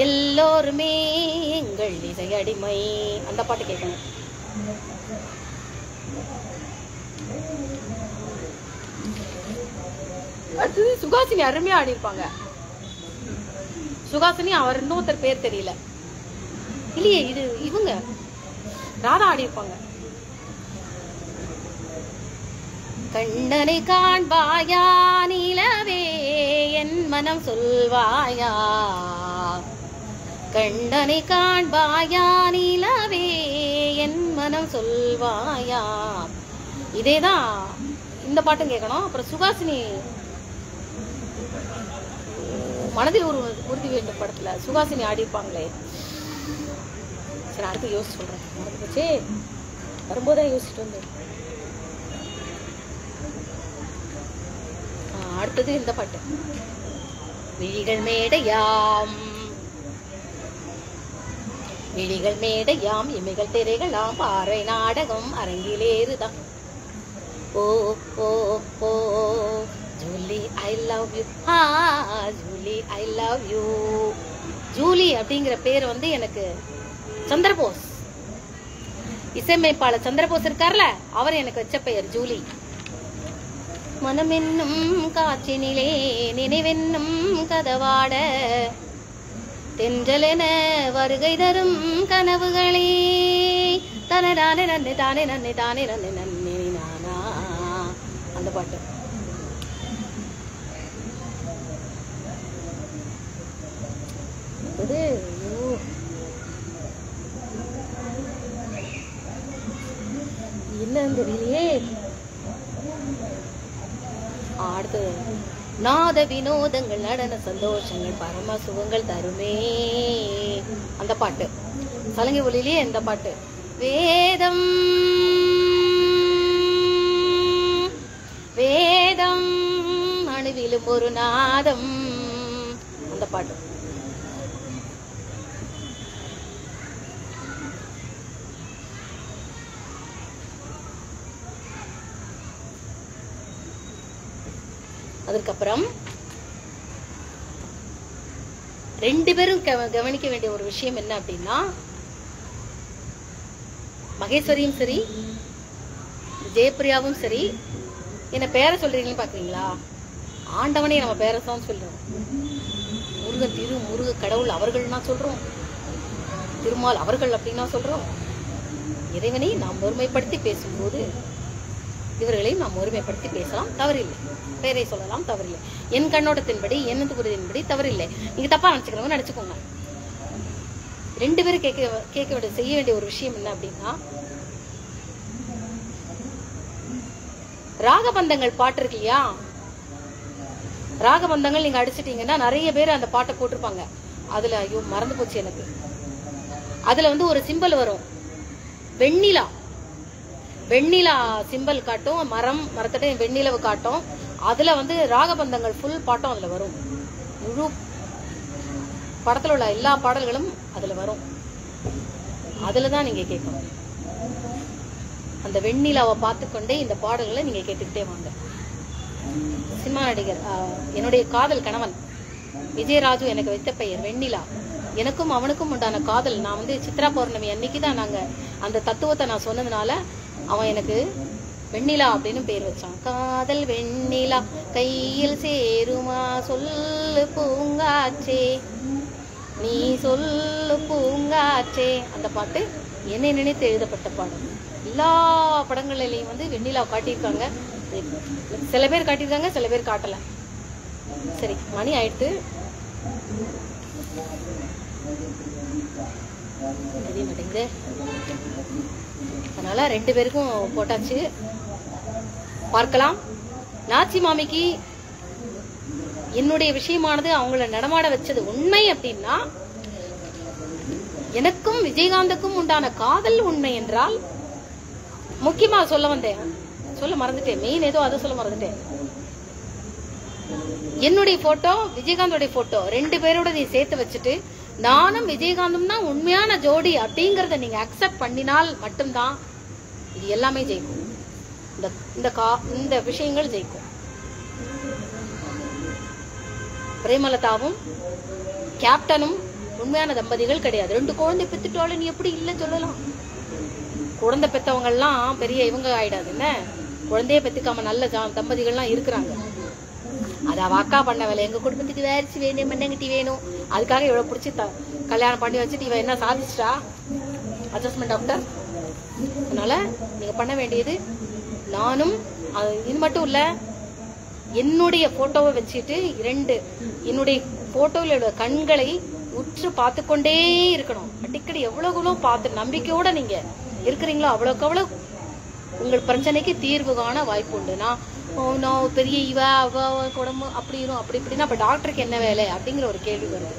எல்லோருமே எங்கள் இசை அடிமை. அந்த பாட்டு கேட்கணும். அடுத்தது சுகாசினி அருமையா ஆடி இருப்பாங்க. சுகாசினி அவர் இன்னொருத்தர் பேர் தெரியல இல்லையே, இது இவங்க ராதா ஆடி இருப்பாங்க. கண்ணனை காண்பாயா நிலவே என் மனம் சொல்வாயா, கண்ணனை காண்பாயா நிலவே என் மனம் சொல்வாயா. இதேதான் இந்த பாட்டும் கேட்கணும். அப்புறம் சுகாசினி மனதில் ஒரு உறுதி வேண்டும் படத்துல சுகாசினி ஆடி இருப்பாங்களே. சரி, அடுத்து யோசிச்சு சொல்றேன். மறந்து போச்சே, வரும்போதான் யோசிச்சுட்டு வந்தேன். அடுத்தது இந்த பாட்டு விழிகள் மேடையாம், விழிகள் மேடையாம் இமைகள் திரைகளாம் பார்வை நாடகம் அரங்கிலேறுதான். Oh oh oh Julie I love you, Julie I love you. Julie அப்படிங்கிற பேர் வந்து எனக்கு சந்திரபோஸ், இசையமைப்பாளர் சந்திரபோஸ் இருக்கார்ல, அவர் எனக்கு வச்ச பெயர் ஜூலி. மனமென்னும் காற்றினிலே நினைவென்னும் கதவாட, தென்றலென வருகை தரும் கனவுகளே தனதானே நன்னை தானே நன்னை தானே நன்னை நன்னே நானா. அந்த பாட்டு. என்ன தெரியலையே. அடுத்து நாத வினோதங்கள் நடன சந்தோஷங்கள் பரம சுகங்கள் தருமே. அந்த பாட்டு சலங்கை ஒலியிலே இந்த பாட்டு. வேதம் வேதம் அணுவிலும் ஒரு நாதம். அந்த பாட்டு. அதுக்கப்புறம் 2 பேரும் கவனிக்க வேண்டிய ஒரு விஷயம் என்ன அப்படின்னா, மகேஸ்வரியும் சரி ஜெயப்பிரியாவும் சரி, என்ன பேரை சொல்றீங்கன்னு பாக்குறீங்களா? ஆண்டவனே நம்ம பேரை தான் சொல்றோம். முருகன் முருக கடவுள் அவர்கள்னா சொல்றோம், திருமால் அவர்கள் அப்படின்னா சொல்றோம். இறைவனை நாம் ஒருமைப்படுத்தி பேசும்போது இவர்களையும் நாம் ஒருமைப்படுத்தி பேசலாம், தவறில்லை. பேரை சொல்லலாம், தவறில்லை. என் கண்ணோட்டத்தின்படி, என்னது புரிதின்படி தவறில்லை. நீங்க தப்பா நினைச்சுக்கிறவங்க நினைச்சுக்கோங்க. 2 பேரும் கேட்க வேண்டிய செய்ய வேண்டிய ஒரு விஷயம் என்ன அப்படின்னா, ராகபந்தங்கள் பாட்டு இருக்கு இல்லையா? ராகபந்தங்கள் நீங்க அடிச்சிட்டீங்கன்னா நிறைய பேர் அந்த பாட்டை போட்டிருப்பாங்க. அதுல ஐயோ மறந்து போச்சு எனக்கு. அதுல வந்து ஒரு சிம்பல் வரும், வெண்ணிலா. வெண்ணிலா சிம்பல் காட்டும், மரத்தோட வெண்ணிலவு காட்டும். அதுல வந்து ராகபந்தங்கள் ஃபுல் பாட்டும் அதுல வரும். முழு படத்துல உள்ள எல்லா பாடல்களும் அதுல வரும். அதுலதான் நீங்க கேட்கணும். அந்த வெண்ணிலாவை பார்த்துக்கொண்டே இந்த பாடல்களை நீங்க கேட்டுக்கிட்டே வாங்க. சினிமா நடிகர், என்னுடைய காதல் கணவன் விஜயராஜு எனக்கு வைத்த பெயர் வெண்ணிலா. எனக்கும் அவனுக்கும் உண்டான காதல், நான் வந்து சித்ரா பௌர்ணமி அன்னைக்குதான் நாங்க அந்த தத்துவத்தை நான் சொன்னதுனால அவன் எனக்கு வெண்ணிலா அப்படின்னு பேர் வச்சான். காதல் வெண்ணிலா கையில் சேருமா சொல்லு பூங்காச்சே, நீ சொல்லு பூங்காச்சே. அந்த பாட்டு என்னை நினைத்து எழுதப்பட்ட பாடம். எல்லா படங்களிலையும் வந்து வெண்ணிலா காட்டியிருக்காங்க. சில பேர் காட்டியிருக்காங்க, சில பேர் காட்டல. சரி, மணி ஆயிடுத்து. தெரிய மாட்டேங்குது. அதனால 2 பேருக்கும் போட்டாச்சு. பார்க்கலாம். நாச்சி மாமிக்கு என்னுடைய விஷயமானது அவங்கள நடமாட வச்சது உண்மை அப்படின்னா, எனக்கும் விஜயகாந்துக்கும் உண்டான காதல் உண்மை என்றால், முக்கியமா சொல்ல மறந்துட்டேன். மெயின் ஏதோ அதை சொல்ல மறந்துட்டேன். என்னுடைய போட்டோ விஜயகாந்தோட போட்டோ 2 பேரோட நீ சேர்த்து வச்சுட்டு, நானும் விஜயகாந்தும் தான் உண்மையான ஜோடி அப்படிங்கறத நீங்க அக்செப்ட் பண்ணினால் மட்டும்தான் இது எல்லாமே ஜெயிக்கும். இந்த விஷயங்கள் ஜெயிக்கும். பிரேமலதாவும் கேப்டனும் உண்மையான தம்பதிகள் கிடையாது. 2 குழந்தை பெத்துட்டாலும் நீ எப்படி இல்ல சொல்லலாம்? குழந்தை பெத்தவங்க எல்லாம் பெரிய இவங்க ஆயிடாது. என்ன குழந்தைய பெத்துக்காம நல்ல தம்பதிகள்லாம் இருக்கிறாங்க. அது அவ அக்கா பண்ண வேலை. எங்க குடும்பத்துக்கு வேறிச்சு வேணும், மண்ணங்கட்டி வேணும், அதுக்காக இவ்வளவு பிடிச்சி கல்யாணம் பண்ணி வச்சுட்டு இவ என்ன சாதிச்சிட்டா? Adjustment doctor. அதனால நீங்க பண்ண வேண்டியது, நானும் இது மட்டும் இல்ல, என்னுடைய போட்டோவை வச்சுட்டு என்னுடைய போட்டோவில் கண்களை உற்று பார்த்து கொண்டே இருக்கணும். அடிக்கடி எவ்வளவு பார்த்து நம்பிக்கையோட நீங்க இருக்கிறீங்களோ அவ்வளவுக்கு அவ்வளவு உங்கள் பிரச்சனைக்கு தீர்வு காண வாய்ப்பு உண்டு. நான் பெரிய இவ அவ குடம்பு அப்படி இப்படின்னா அப்ப டாக்டருக்கு என்ன வேலை அப்படிங்கிற ஒரு கேள்வி வருது.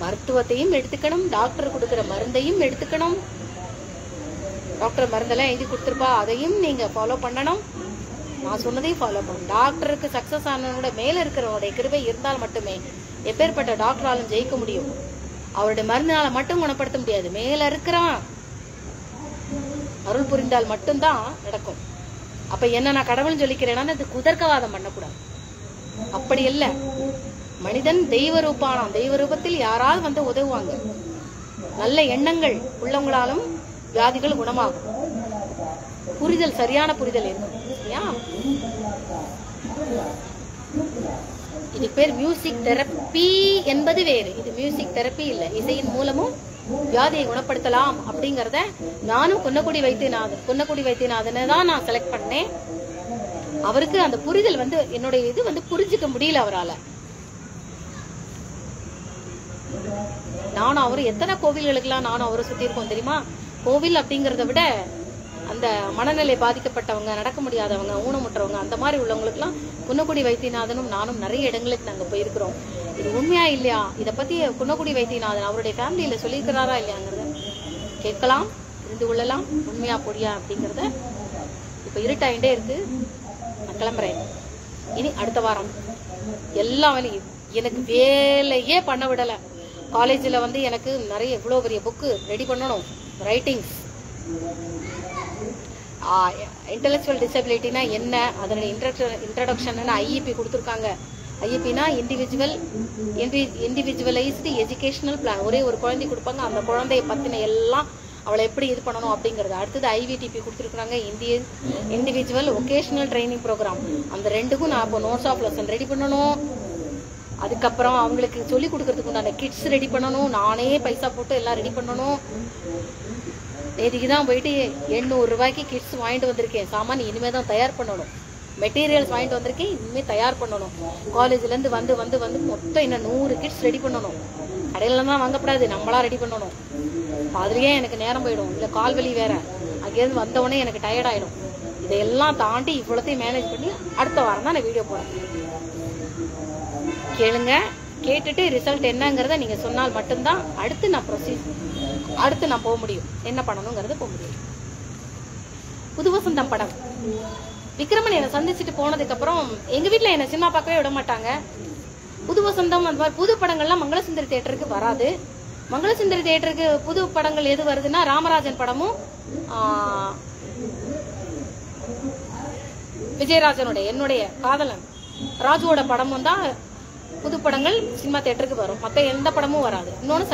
மருத்துவத்தையும் எடுத்துக்கணும், டாக்டர் கொடுக்கிற மருந்தையும் எடுத்துக்கணும். டாக்டர் மருந்தெல்லாம் எழுதி கொடுத்துருப்பா, அதையும் நீங்க ஃபாலோ பண்ணணும். நான் சொன்னதையும் ஃபாலோ பண்ணணும். டாக்டருக்கு சக்சஸ் ஆனவனோட மேல இருக்கிறவனுடைய கிருபை இருந்தால் மட்டுமே எப்பேற்பட்ட டாக்டராலும் ஜெயிக்க முடியும். அவருடைய மருந்தினால மட்டும் குணப்படுத்த முடியாது. மேல இருக்கிறவன் அருள் புரிந்தால் மட்டும்தான் நடக்கும். அப்ப என்ன நான் கடவுள் சொல்லிக்கிறேன்னா, அது குதர்க்கவாதம் பண்ணக்கூடாது. அப்படி இல்ல, மனிதன் தெய்வ ரூபானாம். தெய்வ ரூபத்தில் யாராவது வந்து உதவுவாங்க. நல்ல எண்ணங்கள் உள்ளவங்களாலும் வியாதிகள் குணமாகும். புரிதல், சரியான புரிதல் இருக்கும். சரியா? இது பேர் மியூசிக் தெரப்பி என்பது வேறு. இது மியூசிக் தெரப்பி இல்ல. இசையின் மூலமும் வியாதியை குணப்படுத்தலாம் அப்படிங்கறத நானும் குன்னக்குடி வைத்தியநாதனை தான் நான் செலக்ட் பண்ணேன். அவருக்கு அந்த புரிதல் வந்து என்னுடைய இது வந்து புரிஞ்சுக்க முடியல அவரால. நானும் அவரு எத்தனை கோவில்களுக்கெல்லாம் நானும் அவரை சுத்தி இருக்கோம் தெரியுமா? கோவில் அப்படிங்கறத விட அந்த மனநிலை பாதிக்கப்பட்டவங்க, நடக்க முடியாதவங்க, ஊனமுற்றவங்க, அந்த மாதிரி உள்ளவங்களுக்கு எல்லாம் குன்னக்குடி வைத்தியநாதனும் நானும் நிறைய இடங்களுக்கு நாங்க போயிருக்கிறோம். இது உண்மையா இல்லையா, இத பத்தி குன்னக்குடி வைத்தியநாதன் அவருடைய ஃபேமிலியில சொல்லியிருக்கிறாரா இல்லையாங்கிறத கேட்கலாம், தெரிந்து கொள்ளலாம். உண்மையா பொடியா அப்படிங்கறத. இப்ப இருட்டாயிட்டே இருக்கு, நான் கிளம்புறேன். இனி அடுத்த வாரம் எல்லா வேலையும் எனக்கு வேலையே பண்ண விடல. காலேஜ்ல வந்து எனக்கு நிறைய இவ்வளவு பெரிய புக்கு ரெடி பண்ணணும், ரைட்டிங்ஸ். இன்டெலெக்சுவல் டிசபிலிட்டினா என்ன, அதனுடைய இன்ட்ரடக்ஷன் ஐஇபி கொடுத்துருக்காங்க. ஐஇபினா இண்டிவிஜுவலைஸ்டு எஜுகேஷனல் பிளான். ஒரே ஒரு குழந்தை கொடுப்பாங்க, அந்த குழந்தைய பத்தின எல்லாம் அவளை எப்படி இது பண்ணணும் அப்படிங்கிறது. அடுத்தது ஐவிடிபி கொடுத்துருக்குறாங்க, இண்டிவிஜுவல் ஒகேஷனல் ட்ரைனிங் ப்ரோக்ராம். அந்த ரெண்டுக்கும் நான் இப்போ நோட்ஸ் ஆஃப் லெசன் ரெடி பண்ணணும். அதுக்கப்புறம் அவங்களுக்கு சொல்லி கொடுக்கறதுக்கு உண்டான கிட்ஸ் ரெடி பண்ணணும். நானே பைசா போட்டு எல்லாம் ரெடி பண்ணணும். நேற்றுக்கு தான் போயிட்டு 800 ரூபாய்க்கு கிட்ஸ் வாங்கிட்டு வந்திருக்கேன். சாமான் இனிமேல் தான் தயார் பண்ணணும். மெட்டீரியல்ஸ் வாங்கிட்டு வந்திருக்கேன், இனிமேல் தயார் பண்ணணும். காலேஜ்லேருந்து வந்து வந்து வந்து மொத்தம் இன்னும் 100 கிட்ஸ் ரெடி பண்ணணும். கடையில தான் வாங்கப்படாது, நம்மளா ரெடி பண்ணணும். அதுலேயே எனக்கு நேரம் போயிடும், இல்லை கால்வலி வேற. அங்கேருந்து வந்தவொடனே எனக்கு டயர்ட் ஆகிடும். இதையெல்லாம் தாண்டி இவ்வளோத்தையும் மேனேஜ் பண்ணி அடுத்த வாரம் தான் நான் வீடியோ போடுறேன். கேளுங்க, கேட்டுட்டு ரிசல்ட் என்னங்கிறத நீங்கள் சொன்னால் மட்டும்தான் அடுத்து நான் போக முடியும். என்ன பண்ணணுங்கிறத போக முடியும். புது வசந்தம் படம் விக்ரமன் என்னை சந்திச்சுட்டு போனதுக்கப்புறம் எங்கள் வீட்டில் என்னை சினிமா பார்க்கவே விட மாட்டாங்க. புது வசந்தம் அந்த மாதிரி புது படங்கள்லாம் மங்களசுந்தரி தேட்டருக்கு வராது. மங்களசுந்தரி தேட்டருக்கு புது படங்கள் எது வருதுன்னா ராமராஜன் படமும் விஜயராஜனுடைய என்னுடைய காதலன் ராஜுவோட படமும் தான் புது படங்கள் சினிமா தேட்டருக்கு வரும். மற்ற எந்த படமும் வராது. இன்னொன்று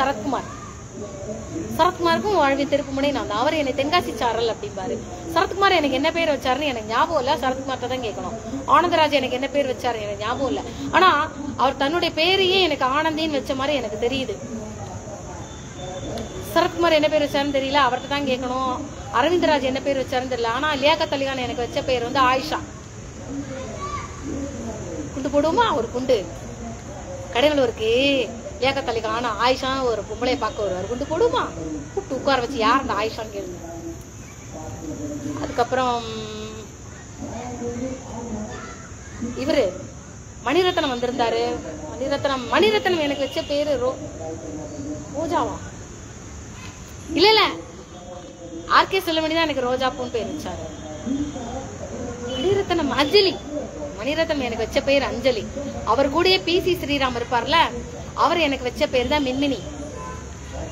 சரத்குமாருக்கும் வாழ்வின் திருப்புமுனை நான் தான். அவர் என்னை தென்காசி சாரல் அப்படிம்பாரு. சரத்குமார் எனக்கு என்ன பேர் வச்சாருன்னு எனக்கு ஞாபகம் இல்லை. சரத்குமார்ட்ட தான் கேட்கணும். ஆனந்தராஜ் எனக்கு என்ன பேர் வச்சாரு எனக்கு ஞாபகம் இல்லை. ஆனா அவர் தன்னுடைய பேரையே எனக்கு ஆனந்தின்னு வச்ச மாதிரி எனக்கு தெரியுது. சரத்குமார் என்ன பேர் வச்சாருன்னு தெரியல, அவர்கிட்ட தான் கேட்கணும். அரவிந்தராஜ் என்ன பேர் வச்சாருன்னு தெரியல. ஆனா லியாக்கத் அலி கான் எனக்கு வச்ச பேர் வந்து ஆயிஷா. குண்டு போடுவோமா ஒரு குண்டு கடைகளூருக்கு லியாக்கத் அலி கான் ஆயிஷா ஒரு பொம்பளையை பார்க்க வருவார். குண்டு போடுமா கூப்பிட்டு உட்கார வச்சு யார் அந்த ஆயிஷான்னு கேளுங்க. அதுக்கப்புறம் இவரு மணிரத்னம் வந்திருந்தாரு. மணிரத்னம் எனக்கு வச்ச பேரு ரோஜாவா இல்ல ஆர்கே செல்வமணி தான் எனக்கு ரோஜாப்பூன்னு பேர் வச்சாரு. மணிரத்னம் அஞ்சலி. மணிரத்னம் எனக்கு வச்ச பேர் அஞ்சலி. அவர் கூடயே பிசி ஸ்ரீராம் இருப்பார்ல, அவர் எனக்கு வச்ச பேர் தான் மின்மினி.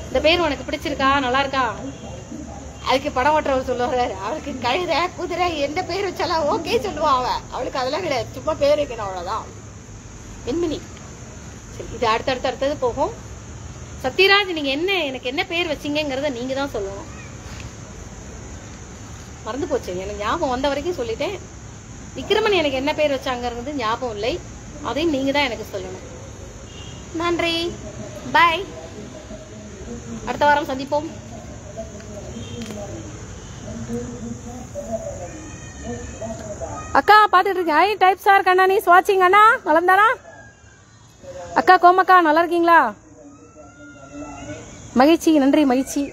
இந்த பேர் உனக்கு பிடிச்சிருக்கா, நல்லா இருக்கா? அதுக்கு படம் ஓட்டுறவர் சொல்லுவாரு, அவளுக்கு கழுதை குதிரை எந்த பேர் வச்சாலும் ஓகே சொல்லுவான். அவளுக்கு அதெல்லாம் கிடையாது, சும்மா பேர் வைக்கணும், அவ்வளவுதான். மின்மினி. சரி, இது அடுத்தது போகும். சத்யராஜ் நீங்க எனக்கு என்ன பேர் வச்சீங்கிறத நீங்க தான் சொல்லணும். மறந்து போச்சு, எனக்கு ஞாபகம் வந்த வரைக்கும் சொல்லிட்டேன். விக்ரமன் எனக்கு என்ன பேர் வச்சாங்கிறது ஞாபகம் இல்லை, அதையும் நீங்க தான் எனக்கு சொல்லணும். நன்றி, பாய். அடுத்த வாரம் சந்திப்போம். அக்கா பாத்துட்டு இருக்கேன். ஐ டைப் சார் கண்ணானிஸ் வாட்சிங். அண்ணா நலம்தானா? அக்கா கோமக்கா நல்லா இருக்கீங்களா? மகிழ்ச்சி, நன்றி, மகிழ்ச்சி.